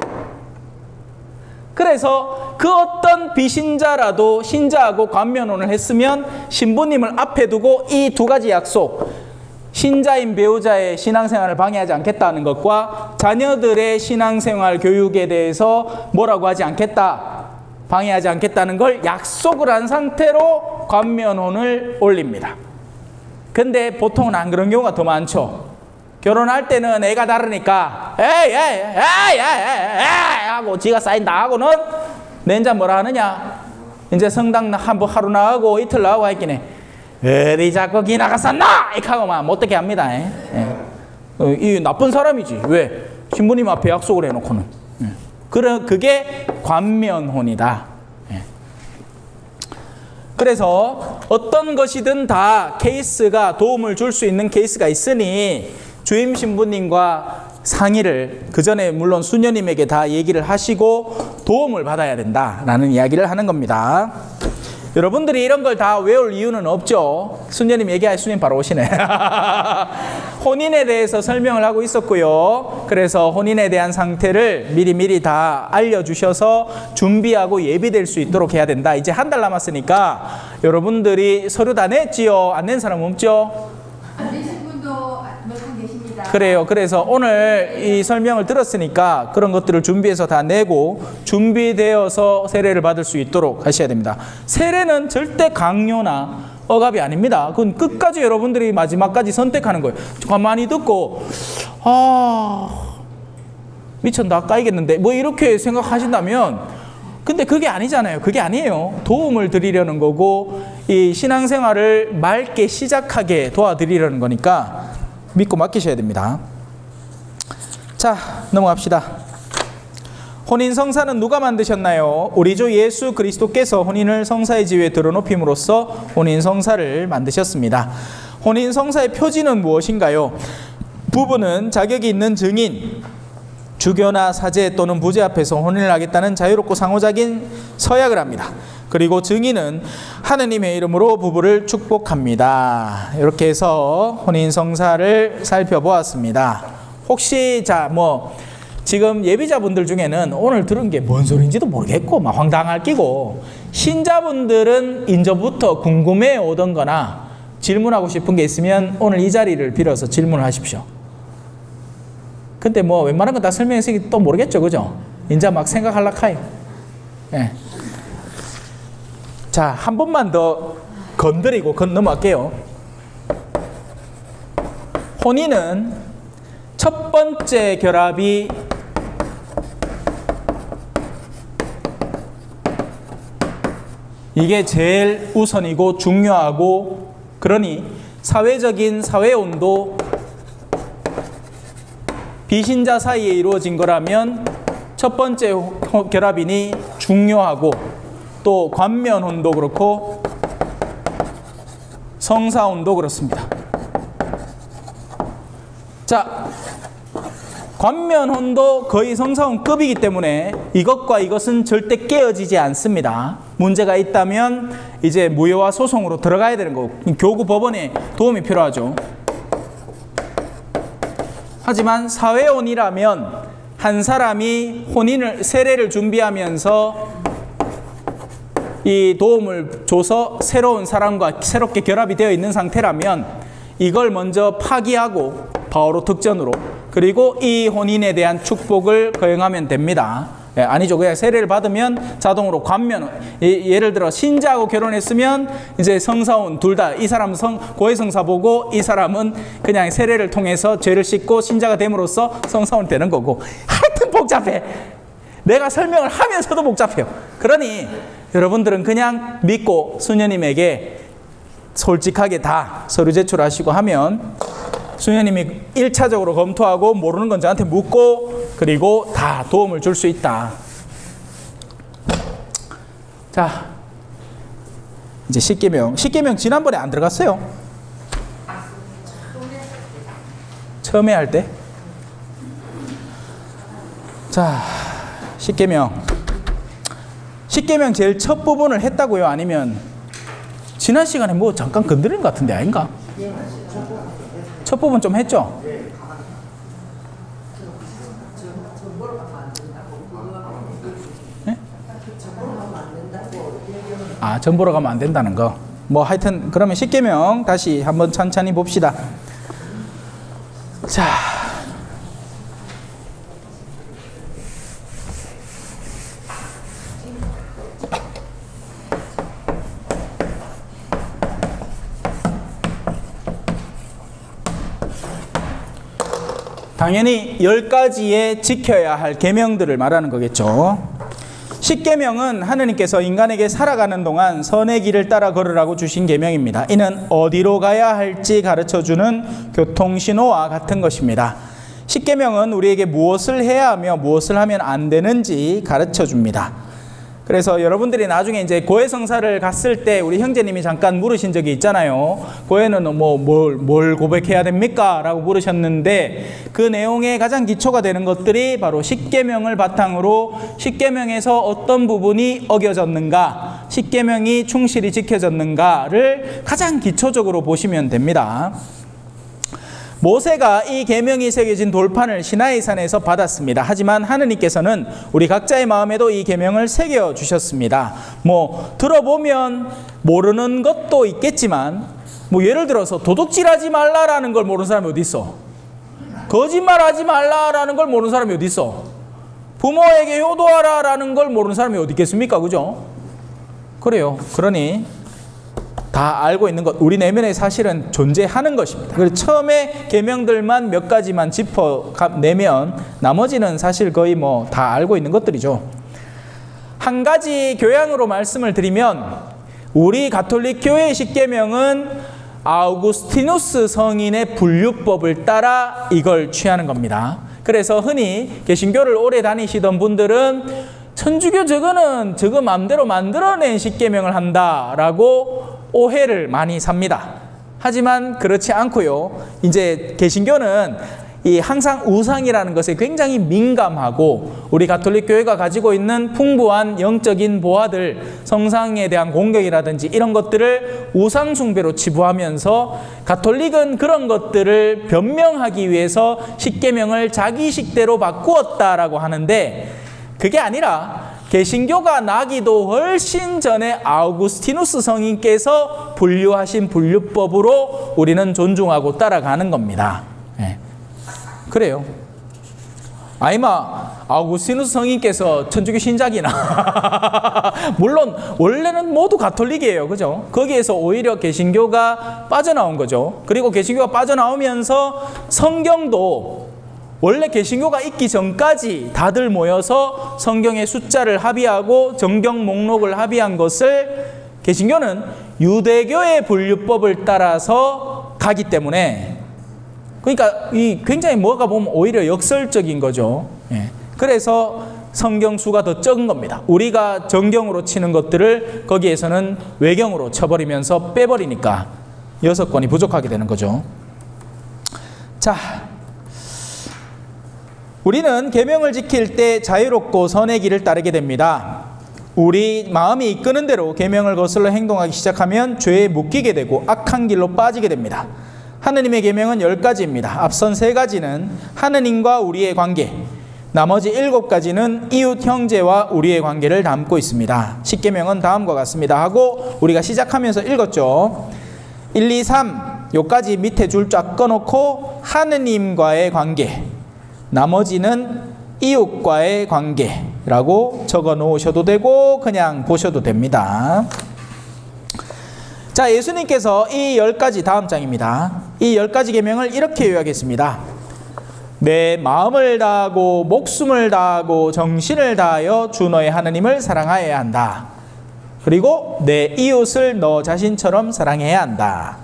그래서 그 어떤 비신자라도 신자하고 관면혼을 했으면 신부님을 앞에 두고 이 두 가지 약속, 신자인 배우자의 신앙생활을 방해하지 않겠다는 것과 자녀들의 신앙생활 교육에 대해서 뭐라고 하지 않겠다, 방해하지 않겠다는 걸 약속을 한 상태로 관면혼을 올립니다. 근데 보통은 안 그런 경우가 더 많죠. 결혼할 때는 애가 다르니까 에이 하고 지가 사인다 하고는 내 인자 뭐라 하느냐? 이제 성당 한번 하루 나가고 이틀 나가고 했긴 해. 어디 자꾸 기 나갔었나? 이렇게 하고 막 못되게 합니다. 예. 이 나쁜 사람이지. 왜? 신부님 앞에 약속을 해놓고는. 예. 그게 관면혼이다. 예. 그래서 어떤 것이든 다 케이스가 도움을 줄 수 있는 케이스가 있으니 주임 신부님과 상의를 그 전에 물론 수녀님에게 다 얘기를 하시고 도움을 받아야 된다라는 이야기를 하는 겁니다. 여러분들이 이런 걸 다 외울 이유는 없죠. 수녀님 얘기할 수님 바로 오시네. 혼인에 대해서 설명을 하고 있었고요. 그래서 혼인에 대한 상태를 미리미리 다 알려주셔서 준비하고 예비될 수 있도록 해야 된다. 이제 한 달 남았으니까 여러분들이 서류 다 냈지요? 안 낸 사람 없죠? 안 내신 분도 몇 분 계십니다. 그래요. 그래서 오늘 이 설명을 들었으니까 그런 것들을 준비해서 다 내고 준비되어서 세례를 받을 수 있도록 하셔야 됩니다. 세례는 절대 강요나 억압이 아닙니다. 그건 끝까지 여러분들이 마지막까지 선택하는 거예요. 가만히 듣고 미쳤나 까이겠는데 뭐 이렇게 생각하신다면 근데 그게 아니잖아요. 그게 아니에요. 도움을 드리려는 거고 이 신앙생활을 맑게 시작하게 도와드리려는 거니까 믿고 맡기셔야 됩니다. 자, 넘어갑시다. 혼인 성사는 누가 만드셨나요? 우리 주 예수 그리스도께서 혼인을 성사의 지위에 들어놓힘으로써 혼인 성사를 만드셨습니다. 혼인 성사의 표지는 무엇인가요? 부부는 자격이 있는 증인, 주교나 사제 또는 부제 앞에서 혼인을 하겠다는 자유롭고 상호작인 서약을 합니다. 그리고 증인은 하느님의 이름으로 부부를 축복합니다. 이렇게 해서 혼인 성사를 살펴보았습니다. 혹시 지금 예비자분들 중에는 오늘 들은 게 뭔 소리인지도 모르겠고 막 황당할 끼고 신자분들은 인저부터 궁금해 오던 거나 질문하고 싶은 게 있으면 오늘 이 자리를 빌어서 질문을 하십시오. 근데 뭐 웬만한 건 다 설명해서 또 모르겠죠, 그죠? 인자 막 생각하려고 해요. 예. 자, 한 번만 더 건드리고 넘어갈게요. 혼인은 첫 번째 결합이 이게 제일 우선이고 중요하고 그러니 사회적인 사회온도 비신자 사이에 이루어진 거라면 첫 번째 결합이니 중요하고 또 관면혼도 그렇고 성사혼도 그렇습니다. 자, 관면혼도 거의 성사혼급이기 때문에 이것과 이것은 절대 깨어지지 않습니다. 문제가 있다면 이제 무효와 소송으로 들어가야 되는 거고 교구 법원에 도움이 필요하죠. 하지만 사회혼이라면 한 사람이 세례를 준비하면서 이 도움을 줘서 새로운 사람과 새롭게 결합이 되어 있는 상태라면 이걸 먼저 파기하고 바로 득전으로 그리고 이 혼인에 대한 축복을 거행하면 됩니다. 아니죠. 그냥 세례를 받으면 자동으로 관면, 예를 들어 신자하고 결혼했으면 이제 성사혼 둘 다 이 사람은 고해성사 보고 이 사람은 그냥 세례를 통해서 죄를 씻고 신자가 됨으로써 성사혼이 되는 거고 하여튼 복잡해. 내가 설명을 하면서도 복잡해요. 그러니 여러분들은 그냥 믿고 수녀님에게 솔직하게 다 서류 제출하시고 하면 수녀님이 1차적으로 검토하고 모르는 건 저한테 묻고 그리고 다 도움을 줄 수 있다. 자, 이제 십계명. 십계명 지난번에 안 들어갔어요? 처음에 할 때? 자, 십계명. 십계명 제일 첫 부분을 했다고요? 아니면 지난 시간에 뭐 잠깐 건드린 것 같은데 아닌가? 첫 부분 좀 했죠? 네? 아, 전 보러 가면 안 된다는 거. 뭐 하여튼 그러면 십계명 다시 한번 천천히 봅시다. 자, 당연히 10가지의 지켜야 할 계명들을 말하는 거겠죠. 십계명은 하느님께서 인간에게 살아가는 동안 선의 길을 따라 걸으라고 주신 계명입니다. 이는 어디로 가야 할지 가르쳐주는 교통신호와 같은 것입니다. 십계명은 우리에게 무엇을 해야 하며 무엇을 하면 안 되는지 가르쳐줍니다. 그래서 여러분들이 나중에 이제 고해성사를 갔을 때 우리 형제님이 잠깐 물으신 적이 있잖아요. 고해는 뭘 고백해야 됩니까? 라고 물으셨는데 그 내용의 가장 기초가 되는 것들이 바로 십계명을 바탕으로 십계명에서 어떤 부분이 어겨졌는가, 십계명이 충실히 지켜졌는가를 가장 기초적으로 보시면 됩니다. 모세가 이 계명이 새겨진 돌판을 시나이 산에서 받았습니다. 하지만 하느님께서는 우리 각자의 마음에도 이 계명을 새겨 주셨습니다. 들어보면 모르는 것도 있겠지만 예를 들어서 도둑질하지 말라라는 걸 모르는 사람이 어디 있어? 거짓말하지 말라라는 걸 모르는 사람이 어디 있어? 부모에게 효도하라라는 걸 모르는 사람이 어디 있겠습니까? 그죠? 그래요. 그러니 다 알고 있는 것, 우리 내면에 사실은 존재하는 것입니다. 그래서 처음에 계명들만 몇 가지만 짚어내면 나머지는 사실 거의 다 알고 있는 것들이죠. 한 가지 교양으로 말씀을 드리면 우리 가톨릭 교회의 십계명은 아우구스티누스 성인의 분류법을 따라 이걸 취하는 겁니다. 그래서 흔히 개신교를 오래 다니시던 분들은 천주교 저거 마음대로 만들어낸 십계명을 한다라고 오해를 많이 삽니다. 하지만 그렇지 않고요. 이제 개신교는 항상 우상이라는 것에 굉장히 민감하고 우리 가톨릭 교회가 가지고 있는 풍부한 영적인 보화들, 성상에 대한 공격이라든지 이런 것들을 우상 숭배로 치부하면서 가톨릭은 그런 것들을 변명하기 위해서 십계명을 자기식대로 바꾸었다라고 하는데 그게 아니라 개신교가 나기도 훨씬 전에 아우구스티누스 성인께서 분류하신 분류법으로 우리는 존중하고 따라가는 겁니다. 네. 그래요. 아우구스티누스 성인께서 천주교 신작이나 물론 원래는 모두 가톨릭이에요. 그죠? 거기에서 오히려 개신교가 빠져나온 거죠. 그리고 개신교가 빠져나오면서 성경도 원래 개신교가 있기 전까지 다들 모여서 성경의 숫자를 합의하고 정경 목록을 합의한 것을 개신교는 유대교의 분류법을 따라서 가기 때문에 그러니까 굉장히 뭐가 보면 오히려 역설적인 거죠. 예. 그래서 성경 수가 더 적은 겁니다. 우리가 정경으로 치는 것들을 거기에서는 외경으로 쳐버리면서 빼버리니까 6권이 부족하게 되는 거죠. 자, 우리는 계명을 지킬 때 자유롭고 선의 길을 따르게 됩니다. 우리 마음이 이끄는 대로 계명을 거슬러 행동하기 시작하면 죄에 묶이게 되고 악한 길로 빠지게 됩니다. 하느님의 계명은 10가지입니다. 앞선 3가지는 하느님과 우리의 관계, 나머지 7가지는 이웃 형제와 우리의 관계를 담고 있습니다. 십계명은 다음과 같습니다 하고 우리가 시작하면서 읽었죠. 1, 2, 3 요까지 밑에 줄 쫙 꺼놓고 하느님과의 관계, 나머지는 이웃과의 관계라고 적어 놓으셔도 되고 그냥 보셔도 됩니다. 자, 예수님께서 이 10가지, 다음 장입니다. 이 10가지 계명을 이렇게 요약했습니다. 내 마음을 다하고 목숨을 다하고 정신을 다하여 주 너의 하느님을 사랑하여야 한다. 그리고 내 이웃을 너 자신처럼 사랑해야 한다.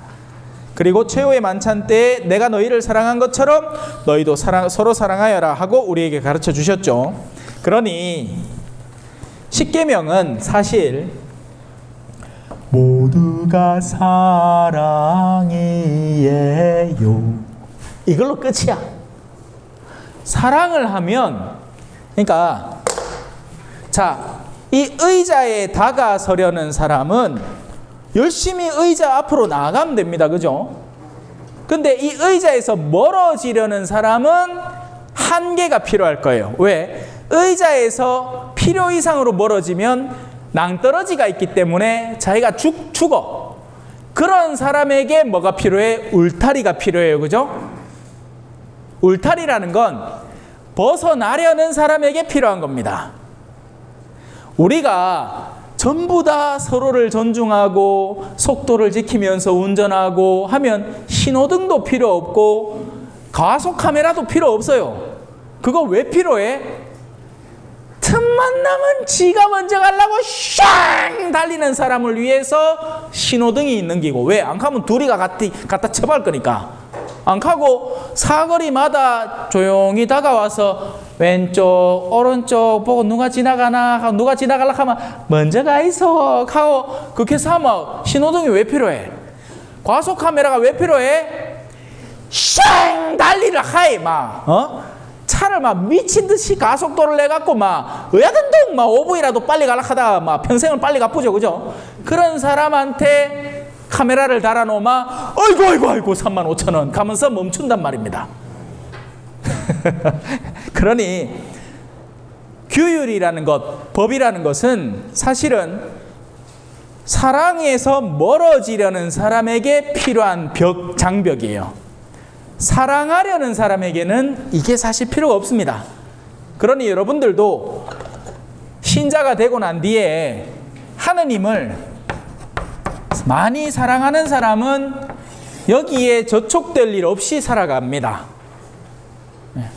그리고 최후의 만찬 때에 내가 너희를 사랑한 것처럼 너희도 서로 사랑하여라 하고 우리에게 가르쳐 주셨죠. 그러니 십계명은 사실 모두가 사랑이에요 이걸로 끝이야. 사랑을 하면 그러니까 자, 이 의자에 다가서려는 사람은 열심히 의자 앞으로 나가면 됩니다. 그죠? 근데 이 의자에서 멀어지려는 사람은 한계가 필요할 거예요. 왜? 의자에서 필요 이상으로 멀어지면 낭떠러지가 있기 때문에 자기가 죽어. 그런 사람에게 뭐가 필요해? 울타리가 필요해요. 그죠? 울타리라는 건 벗어나려는 사람에게 필요한 겁니다. 우리가 전부 다 서로를 존중하고 속도를 지키면서 운전하고 하면 신호등도 필요 없고 과속 카메라도 필요 없어요. 그거 왜 필요해? 틈만 나면 지가 먼저 가려고 샹 달리는 사람을 위해서 신호등이 있는 기고, 왜? 안 가면 둘이 갖다 쳐박을 거니까. 안 가고 사거리마다 조용히 다가와서 왼쪽 오른쪽 보고 누가 지나가나 하고, 누가 지나가려고 하면 먼저 가 있어 하고, 그렇게 해서 하면 신호등이 왜 필요해? 과속 카메라가 왜 필요해? 샹 달리를 하이 막 차를 막 미친 듯이 가속도를 내갖고 막 의야든둥 막 5분이라도 빨리 가려고 하다가 막 평생을 빨리 가쁘죠, 그죠? 그런 사람한테 카메라를 달아놓으면 아이고 35,000원 가면서 멈춘단 말입니다. 그러니 규율이라는 것, 법이라는 것은 사실은 사랑에서 멀어지려는 사람에게 필요한 장벽이에요. 사랑하려는 사람에게는 이게 사실 필요가 없습니다. 그러니 여러분들도 신자가 되고 난 뒤에 하느님을 많이 사랑하는 사람은 여기에 저촉될 일 없이 살아갑니다.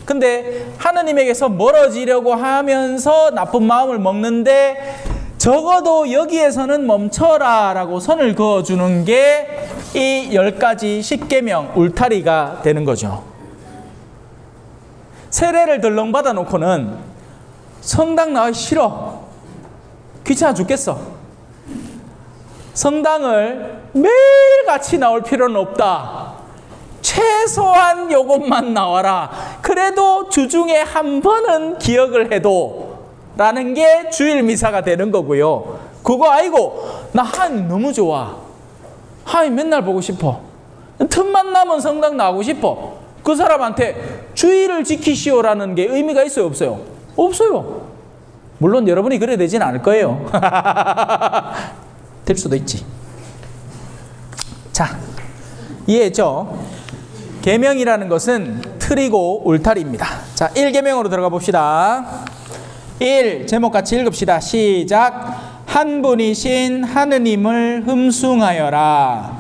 근데 하느님에게서 멀어지려고 하면서 나쁜 마음을 먹는데 적어도 여기에서는 멈춰라 라고 선을 그어주는 게 이 10가지 10계명 울타리가 되는 거죠. 세례를 덜렁 받아 놓고는 성당 나가기 싫어, 귀찮아 죽겠어, 성당을 매일같이 나올 필요는 없다, 최소한 요것만 나와라, 그래도 주중에 한 번은 기억을 해도 라는 게 주일 미사가 되는 거고요. 그거 아니고 나 하나님 너무 좋아, 하나님 맨날 보고 싶어, 틈만 나면 성당 나가고 싶어, 그 사람한테 주의를 지키시오라는 게 의미가 있어요, 없어요? 없어요. 물론 여러분이 그래야 되진 않을 거예요. 될 수도 있지. 자, 이해했죠? 계명이라는 것은 틀이고 울타리입니다. 자, 1계명으로 들어가 봅시다. 1, 제목같이 읽읍시다. 시작. 한 분이신 하느님을 흠숭하여라.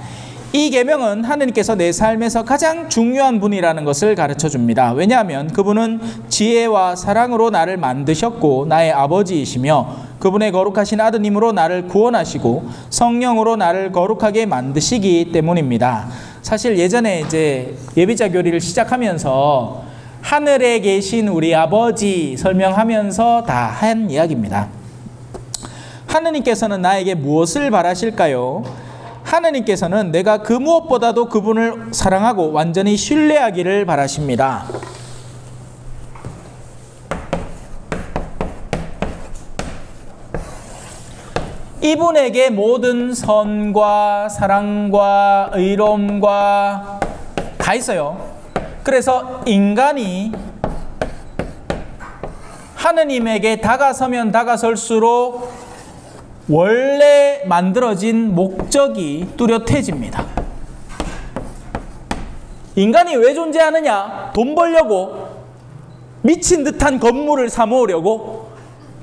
이 계명은 하느님께서 내 삶에서 가장 중요한 분이라는 것을 가르쳐 줍니다. 왜냐하면 그분은 지혜와 사랑으로 나를 만드셨고 나의 아버지이시며 그분의 거룩하신 아드님으로 나를 구원하시고 성령으로 나를 거룩하게 만드시기 때문입니다. 사실 예전에 이제 예비자 교리를 시작하면서 하늘에 계신 우리 아버지 설명하면서 다 한 이야기입니다. 하느님께서는 나에게 무엇을 바라실까요? 하느님께서는 내가 그 무엇보다도 그분을 사랑하고 완전히 신뢰하기를 바라십니다. 이분에게 모든 선과 사랑과 의로움과 다 있어요. 그래서 인간이 하느님에게 다가서면 다가설수록 원래 만들어진 목적이 뚜렷해집니다. 인간이 왜 존재하느냐? 돈 벌려고, 미친 듯한 건물을 사모으려고,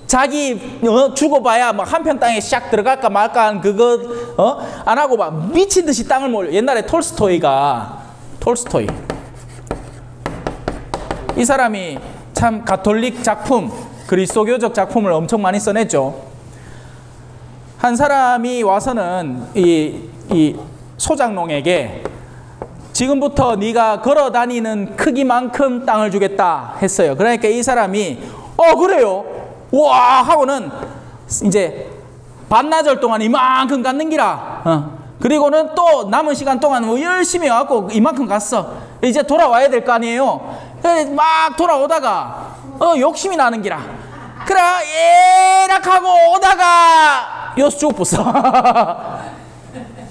자기 죽어봐야 막 한평 땅에 샥 들어갈까 말까 한 그거 안 하고 막 미친 듯이 땅을 모으려. 옛날에 톨스토이 이 사람이 참 가톨릭 작품, 그리스도교적 작품을 엄청 많이 써냈죠. 한 사람이 와서는 이 소장농에게 지금부터 네가 걸어 다니는 크기만큼 땅을 주겠다 했어요. 그러니까 이 사람이 그래요? 와 하고는 이제 반나절 동안 이만큼 갔는 기라. 그리고는 또 남은 시간 동안 뭐 열심히 와갖고 이만큼 갔어. 이제 돌아와야 될 거 아니에요. 막 돌아오다가 욕심이 나는 기라. 그래 예락하고 오다가 여수 죽었어.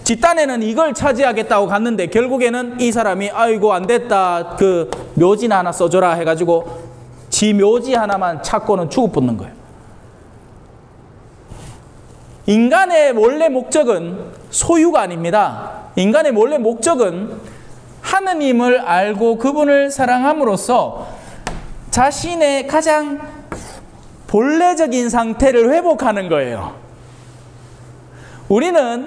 집단에는 이걸 차지하겠다고 갔는데 결국에는 이 사람이 아이고 안 됐다, 그 묘지나 하나 써줘라 해가지고 지 묘지 하나만 찾고는 죽어붙는 거예요. 인간의 원래 목적은 소유가 아닙니다. 인간의 원래 목적은 하느님을 알고 그분을 사랑함으로써 자신의 가장 본래적인 상태를 회복하는 거예요. 우리는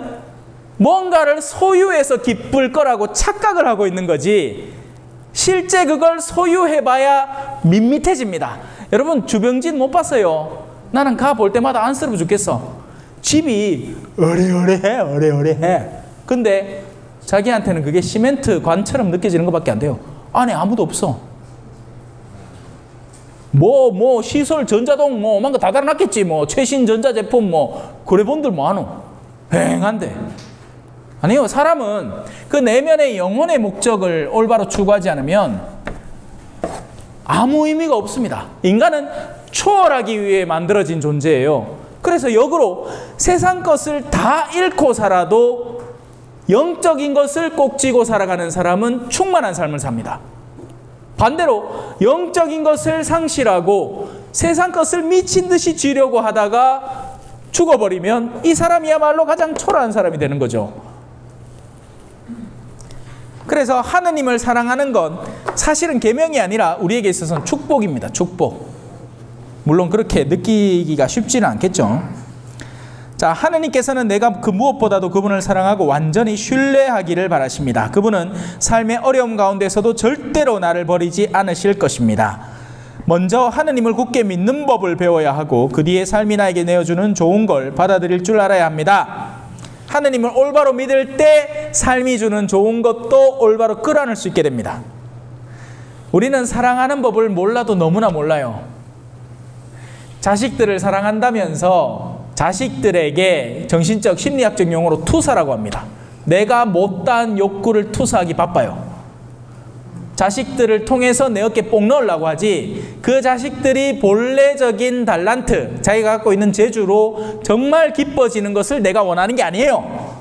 뭔가를 소유해서 기쁠 거라고 착각을 하고 있는 거지, 실제 그걸 소유해봐야 밋밋해집니다. 여러분 주병진 못 봤어요? 나는 가 볼 때마다 안쓰러워 죽겠어. 집이 어레어레해. 근데 자기한테는 그게 시멘트 관처럼 느껴지는 것밖에 안 돼요. 안에 아무도 없어. 시설 전자동 오만 거 다 달아놨겠지. 최신 전자제품 그래본들 뭐하노? 휑한데. 아니요, 사람은 그 내면의 영혼의 목적을 올바로 추구하지 않으면 아무 의미가 없습니다. 인간은 초월하기 위해 만들어진 존재예요. 그래서 역으로 세상 것을 다 잃고 살아도 영적인 것을 꼭 쥐고 살아가는 사람은 충만한 삶을 삽니다. 반대로 영적인 것을 상실하고 세상 것을 미친 듯이 쥐려고 하다가 죽어버리면 이 사람이야말로 가장 초라한 사람이 되는 거죠. 그래서 하느님을 사랑하는 건 사실은 계명이 아니라 우리에게 있어서는 축복입니다. 축복. 물론 그렇게 느끼기가 쉽지는 않겠죠. 자, 하느님께서는 내가 그 무엇보다도 그분을 사랑하고 완전히 신뢰하기를 바라십니다. 그분은 삶의 어려움 가운데서도 절대로 나를 버리지 않으실 것입니다. 먼저 하느님을 굳게 믿는 법을 배워야 하고 그 뒤에 삶이 나에게 내어주는 좋은 걸 받아들일 줄 알아야 합니다. 하느님을 올바로 믿을 때 삶이 주는 좋은 것도 올바로 끌어안을 수 있게 됩니다. 우리는 사랑하는 법을 몰라도 너무나 몰라요. 자식들을 사랑한다면서 자식들에게 정신적 심리학적 용어로 투사라고 합니다. 내가 못다한 욕구를 투사하기 바빠요. 자식들을 통해서 내 어깨에 뽕 넣으려고 하지 그 자식들이 본래적인 달란트, 자기가 갖고 있는 재주로 정말 기뻐지는 것을 내가 원하는 게 아니에요.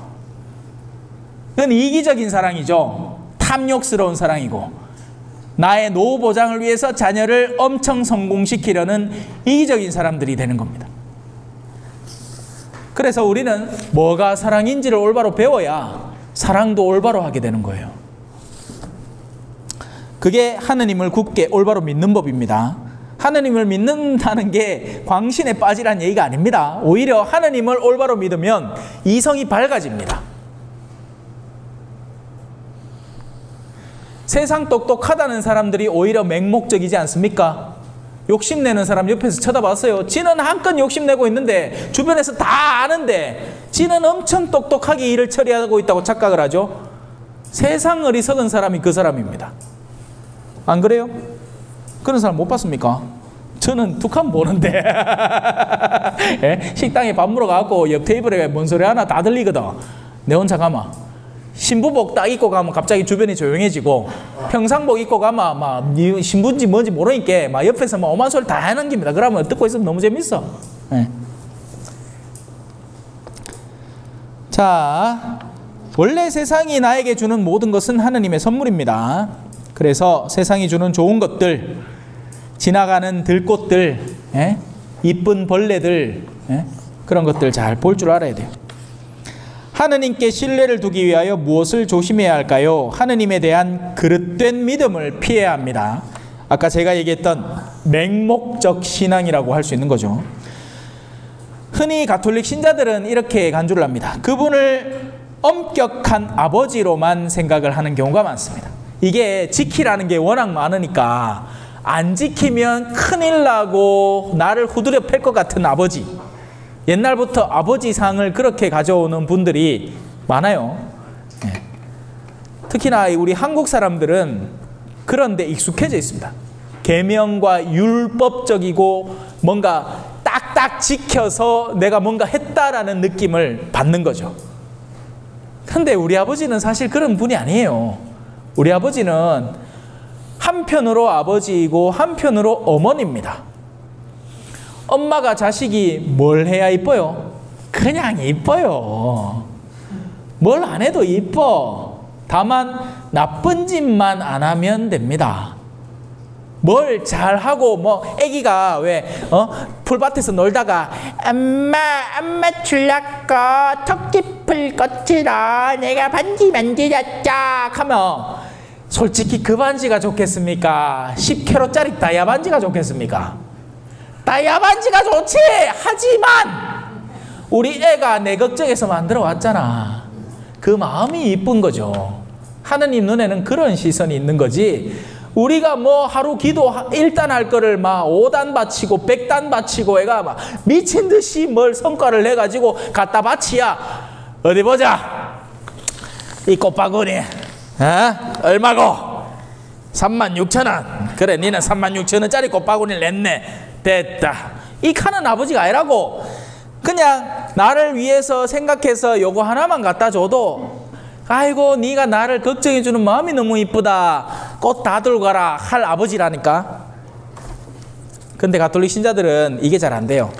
그건 이기적인 사랑이죠. 탐욕스러운 사랑이고 나의 노후 보장을 위해서 자녀를 엄청 성공시키려는 이기적인 사람들이 되는 겁니다. 그래서 우리는 뭐가 사랑인지를 올바로 배워야 사랑도 올바로 하게 되는 거예요. 그게 하느님을 굳게 올바로 믿는 법입니다. 하느님을 믿는다는 게 광신에 빠지라는 얘기가 아닙니다. 오히려 하느님을 올바로 믿으면 이성이 밝아집니다. 세상 똑똑하다는 사람들이 오히려 맹목적이지 않습니까? 욕심내는 사람 옆에서 쳐다봤어요. 지는 한껏 욕심내고 있는데 주변에서 다 아는데 지는 엄청 똑똑하게 일을 처리하고 있다고 착각을 하죠. 세상 어리석은 사람이 그 사람입니다. 안 그래요? 그런 사람 못 봤습니까? 저는 툭하면 보는데 예? 식당에 밥 먹으러 가고 옆 테이블에 뭔 소리 하나 다 들리거든. 내 혼자 가면 신부복 딱 입고 가면 갑자기 주변이 조용해지고 평상복 입고 가면 막 신부인지 뭔지 모르니까 막 옆에서 막 오만 소리 다 하는 겁니다. 그러면 듣고 있으면 너무 재밌어. 예. 자, 원래 세상이 나에게 주는 모든 것은 하느님의 선물입니다. 그래서 세상이 주는 좋은 것들, 지나가는 들꽃들, 예? 이쁜 벌레들, 예? 그런 것들 잘 볼 줄 알아야 돼요. 하느님께 신뢰를 두기 위하여 무엇을 조심해야 할까요? 하느님에 대한 그릇된 믿음을 피해야 합니다. 아까 제가 얘기했던 맹목적 신앙이라고 할 수 있는 거죠. 흔히 가톨릭 신자들은 이렇게 간주를 합니다. 그분을 엄격한 아버지로만 생각을 하는 경우가 많습니다. 이게 지키라는 게 워낙 많으니까 안 지키면 큰일 나고 나를 후드려 팰 것 같은 아버지. 옛날부터 아버지상을 그렇게 가져오는 분들이 많아요. 네. 특히나 우리 한국 사람들은 그런 데 익숙해져 있습니다. 계명과 율법적이고 뭔가 딱딱 지켜서 내가 뭔가 했다라는 느낌을 받는 거죠. 근데 우리 아버지는 사실 그런 분이 아니에요. 우리 아버지는 한편으로 아버지이고 한편으로 어머니입니다. 엄마가 자식이 뭘 해야 이뻐요? 그냥 이뻐요. 뭘 안 해도 이뻐. 다만 나쁜 짓만 안 하면 됩니다. 뭘 잘하고 애기가 왜 풀밭에서 놀다가 엄마 출났고 토끼풀 꽃이라 내가 반지 만들었자 하면 솔직히 그 반지가 좋겠습니까? 10kg짜리 다이아 반지가 좋겠습니까? 다이아 반지가 좋지! 하지만 우리 애가 내 걱정해서 만들어 왔잖아. 그 마음이 이쁜 거죠. 하느님 눈에는 그런 시선이 있는 거지 우리가 뭐 하루 기도 1단 할 거를 막 5단 바치고 100단 바치고 애가 막 미친 듯이 뭘 성과를 내가지고 갖다 바치야. 어디 보자. 이 꽃바구니 얼마고? 36,000원. 그래, 니는 36,000원짜리 꽃바구니를 냈네. 됐다. 이 칸은 아버지가 아니라고. 그냥 나를 위해서 생각해서 요거 하나만 갖다 줘도 아이고 네가 나를 걱정해주는 마음이 너무 이쁘다. 꽃 다 들고 가라 할 아버지라니까. 근데 가톨릭 신자들은 이게 잘 안 돼요.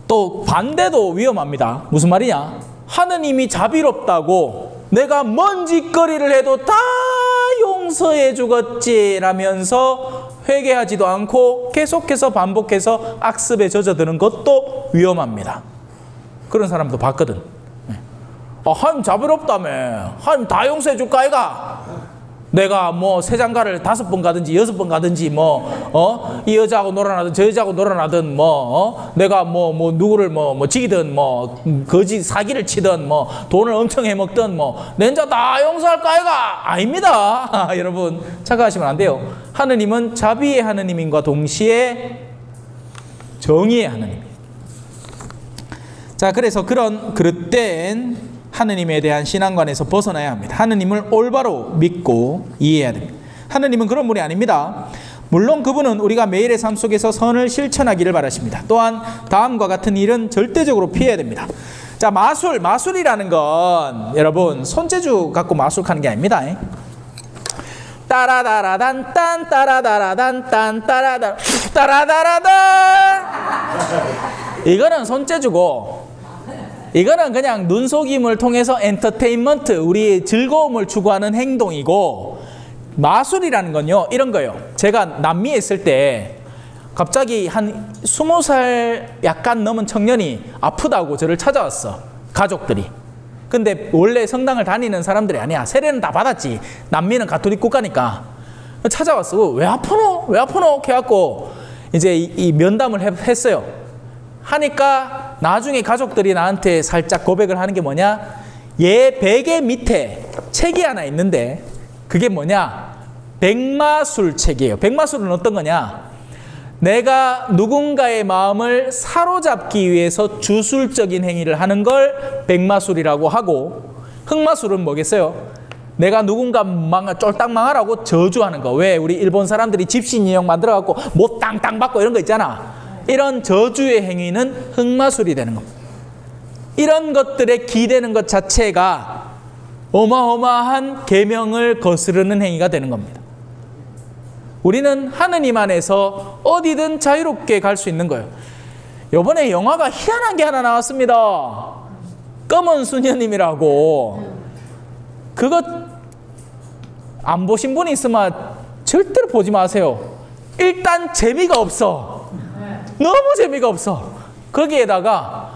또 반대도 위험합니다. 무슨 말이냐? 하느님이 자비롭다고 내가 뭔 짓거리를 해도 다 용서해 주겠지 라면서 회개하지도 않고 계속해서 반복해서 악습에 젖어드는 것도 위험합니다. 그런 사람도 봤거든. 하나님 자비롭다며. 하나님 다 용서해 줄까 아이가? 내가 뭐 세장가를 5번 가든지 6번 가든지 이 여자하고 놀아나든 저 여자하고 놀아나든 내가 뭐 누구를 뭐 지기든 거짓 사기를 치든 돈을 엄청 해먹든 낸자 다 용서할까 아이가? 아닙니다. 여러분 착각하시면 안 돼요. 하느님은 자비의 하느님인과 동시에 정의의 하느님. 자, 그래서 그런 그릇된 하느님에 대한 신앙관에서 벗어나야 합니다. 하느님을 올바로 믿고 이해해야 됩니다. 하느님은 그런 분이 아닙니다. 물론 그분은 우리가 매일의 삶 속에서 선을 실천하기를 바라십니다. 또한 다음과 같은 일은 절대적으로 피해야 됩니다. 자, 마술이라는 건 여러분 손재주 갖고 마술하는 게 아닙니다. 따라다라단 딴 따라다라단 딴 따라다 따라다라단 이거는 손재주고, 이거는 그냥 눈속임을 통해서 엔터테인먼트, 우리 즐거움을 추구하는 행동이고, 마술이라는 건요 이런 거예요. 제가 남미에 있을 때 갑자기 한 20살 약간 넘은 청년이 아프다고 저를 찾아왔어. 가족들이. 근데 원래 성당을 다니는 사람들이 아니야. 세례는 다 받았지. 남미는 가톨릭 국가니까. 찾아왔어. 왜 아프노? 왜 아프노? 해갖고 이제 이 면담을 했어요. 하니까 나중에 가족들이 나한테 살짝 고백을 하는 게 뭐냐? 얘 베개 밑에 책이 하나 있는데 그게 뭐냐? 백마술 책이에요. 백마술은 어떤 거냐? 내가 누군가의 마음을 사로잡기 위해서 주술적인 행위를 하는 걸 백마술이라고 하고, 흑마술은 뭐겠어요? 내가 누군가 쫄딱 망하라고 저주하는 거. 왜 우리 일본 사람들이 집신 인형 만들어갖고 못 땅땅 받고 이런 거 있잖아. 이런 저주의 행위는 흑마술이 되는 겁니다. 이런 것들에 기대는 것 자체가 어마어마한 계명을 거스르는 행위가 되는 겁니다. 우리는 하느님 안에서 어디든 자유롭게 갈 수 있는 거예요. 이번에 영화가 희한한 게 하나 나왔습니다. 검은 수녀님이라고. 그거 안 보신 분이 있으면 절대로 보지 마세요. 일단 재미가 없어. 너무 재미가 없어. 거기에다가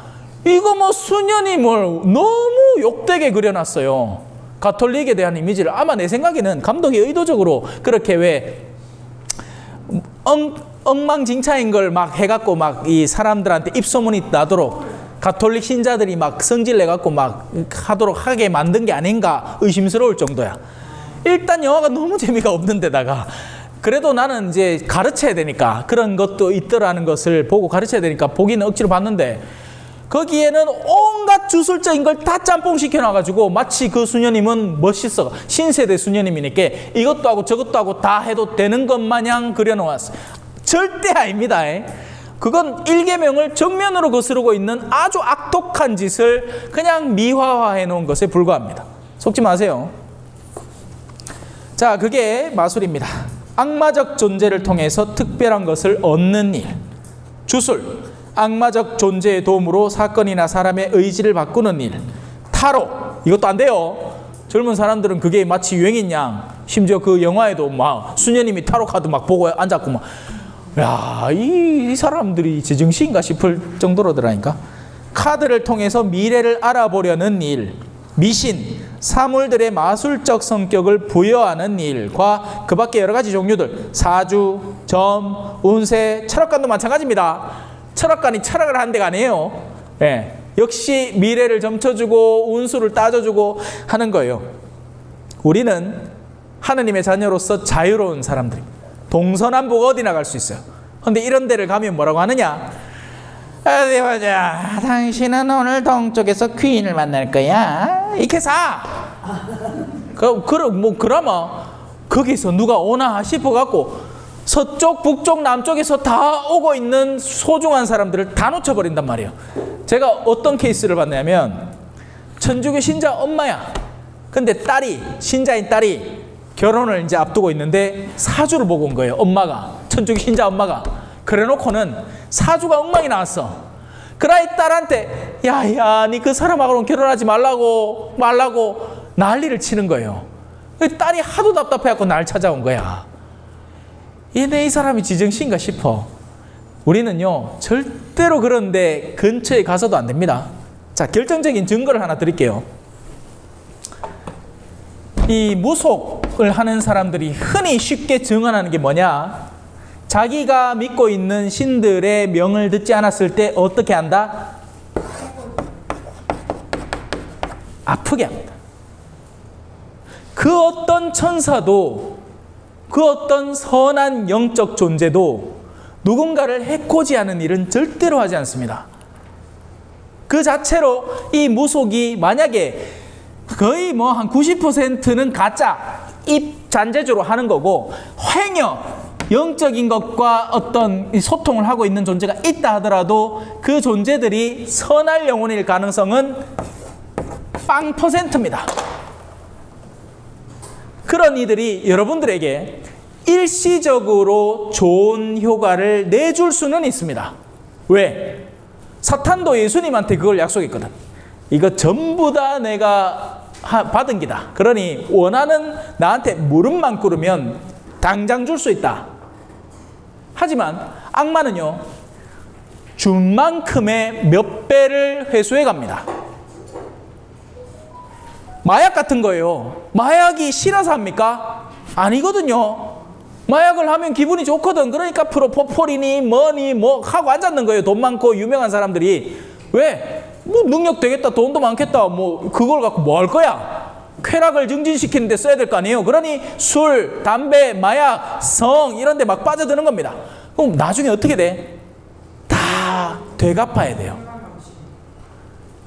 이거 뭐 수녀님을 너무 욕되게 그려놨어요. 가톨릭에 대한 이미지를. 아마 내 생각에는 감독이 의도적으로 그렇게 왜 엉망진창인 걸 막 해갖고 막 이 사람들한테 입소문이 나도록 가톨릭 신자들이 막 성질 내갖고 막 하도록 하게 만든 게 아닌가 의심스러울 정도야. 일단 영화가 너무 재미가 없는 데다가 그래도 나는 이제 가르쳐야 되니까, 그런 것도 있더라는 것을 보고 가르쳐야 되니까 보기는 억지로 봤는데, 거기에는 온갖 주술적인 걸 다 짬뽕 시켜놔가지고 마치 그 수녀님은 멋있어. 신세대 수녀님이니까 이것도 하고 저것도 하고 다 해도 되는 것 마냥 그려놓았어. 절대 아닙니다. 그건 일계명을 정면으로 거스르고 있는 아주 악독한 짓을 그냥 미화화해 놓은 것에 불과합니다. 속지 마세요. 자, 그게 마술입니다. 악마적 존재를 통해서 특별한 것을 얻는 일. 주술, 악마적 존재의 도움으로 사건이나 사람의 의지를 바꾸는 일. 타로, 이것도 안 돼요. 젊은 사람들은 그게 마치 유행인 양. 심지어 그 영화에도 막 수녀님이 타로 카드 막 보고 앉았고 막, 야, 이 사람들이 제정신인가 싶을 정도로더라니까. 카드를 통해서 미래를 알아보려는 일. 미신, 사물들의 마술적 성격을 부여하는 일과 그 밖에 여러 가지 종류들, 사주, 점, 운세, 철학관도 마찬가지입니다. 철학관이 철학을 하는 데가 아니에요. 예, 역시 미래를 점쳐주고 운수를 따져주고 하는 거예요. 우리는 하느님의 자녀로서 자유로운 사람들입니다. 동서남북 어디나 갈 수 있어요. 근데 이런 데를 가면 뭐라고 하느냐? 어디 보자. 당신은 오늘 동쪽에서 귀인을 만날 거야. 이렇게 사. 그러면 거기서 누가 오나 싶어갖고 서쪽, 북쪽, 남쪽에서 다 오고 있는 소중한 사람들을 다 놓쳐버린단 말이에요. 제가 어떤 케이스를 봤냐면 천주교 신자 엄마야. 근데 신자인 딸이 결혼을 이제 앞두고 있는데 사주를 보고 온 거예요. 엄마가. 천주교 신자 엄마가. 그래 놓고는 사주가 엉망이 나왔어. 그러이 딸한테 야야 니 그 사람하고는 결혼하지 말라고 난리를 치는 거예요. 딸이 하도 답답해갖고 날 찾아온 거야. 이 사람이 지정신인가 싶어. 우리는요 절대로 그런데 근처에 가서도 안 됩니다. 자, 결정적인 증거를 하나 드릴게요. 이 무속을 하는 사람들이 흔히 쉽게 증언하는 게 뭐냐? 자기가 믿고 있는 신들의 명을 듣지 않았을 때 어떻게 한다? 아프게 합니다. 그 어떤 천사도, 그 어떤 선한 영적 존재도 누군가를 해코지 하는 일은 절대로 하지 않습니다. 그 자체로 이 무속이 만약에 거의 뭐 한 90%는 가짜, 입잔재주로 하는 거고, 횡여, 영적인 것과 어떤 소통을 하고 있는 존재가 있다 하더라도 그 존재들이 선할 영혼일 가능성은 0%입니다. 그런 이들이 여러분들에게 일시적으로 좋은 효과를 내줄 수는 있습니다. 왜? 사탄도 예수님한테 그걸 약속했거든. 이거 전부 다 내가 받은 기다. 그러니 원하는 나한테 무릎만 꿇으면 당장 줄 수 있다. 하지만 악마는요, 준 만큼의 몇 배를 회수해 갑니다. 마약 같은 거예요. 마약이 싫어서 합니까? 아니거든요. 마약을 하면 기분이 좋거든. 그러니까 프로포폴이니 뭐니 뭐 하고 앉았는 거예요. 돈 많고 유명한 사람들이. 왜? 뭐 능력 되겠다, 돈도 많겠다, 뭐 그걸 갖고 뭐 할 거야? 쾌락을 증진시키는 데 써야 될 거 아니에요. 그러니 술, 담배, 마약, 성 이런 데 막 빠져드는 겁니다. 그럼 나중에 어떻게 돼? 다 되갚아야 돼요.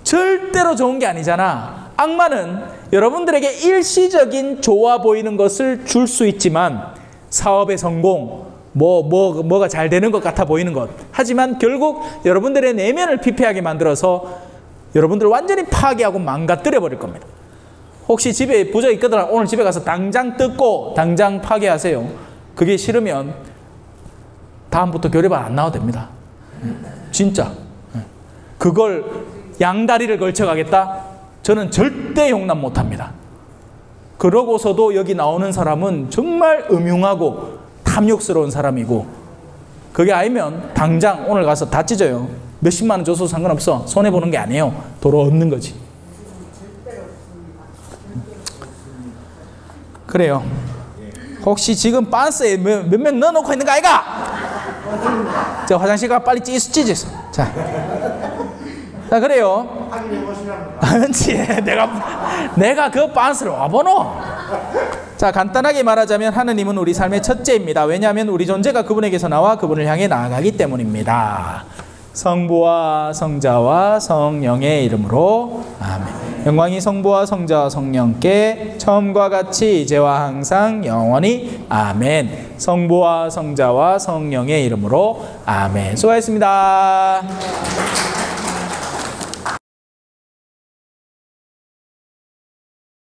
절대로 좋은 게 아니잖아. 악마는 여러분들에게 일시적인 좋아 보이는 것을 줄 수 있지만, 사업의 성공, 뭐가 잘 되는 것 같아 보이는 것. 하지만 결국 여러분들의 내면을 피폐하게 만들어서 여러분들을 완전히 파괴하고 망가뜨려 버릴 겁니다. 혹시 집에 부적 있거든, 오늘 집에 가서 당장 뜯고 당장 파괴하세요. 그게 싫으면 다음부터 교회반 안 나와도 됩니다. 진짜. 그걸 양다리를 걸쳐 가겠다? 저는 절대 용납 못합니다. 그러고서도 여기 나오는 사람은 정말 음흉하고 탐욕스러운 사람이고, 그게 아니면 당장 오늘 가서 다 찢어요. 몇십만 원 줘서 상관없어. 손해보는 게 아니에요. 도로 얻는 거지. 그래요. 혹시 지금 빤스에 몇 명 넣어놓고 있는 거 아이가? 저 화장실 가 빨리 찢으세요. 자, 그래요. 아니지, 내가 그 빤스를 와보노. 자, 간단하게 말하자면 하느님은 우리 삶의 첫째입니다. 왜냐하면 우리 존재가 그분에게서 나와 그분을 향해 나아가기 때문입니다. 성부와 성자와 성령의 이름으로 아멘. 영광이 성부와 성자와 성령께 처음과 같이 이제와 항상 영원히 아멘. 성부와 성자와 성령의 이름으로 아멘. 수고하셨습니다.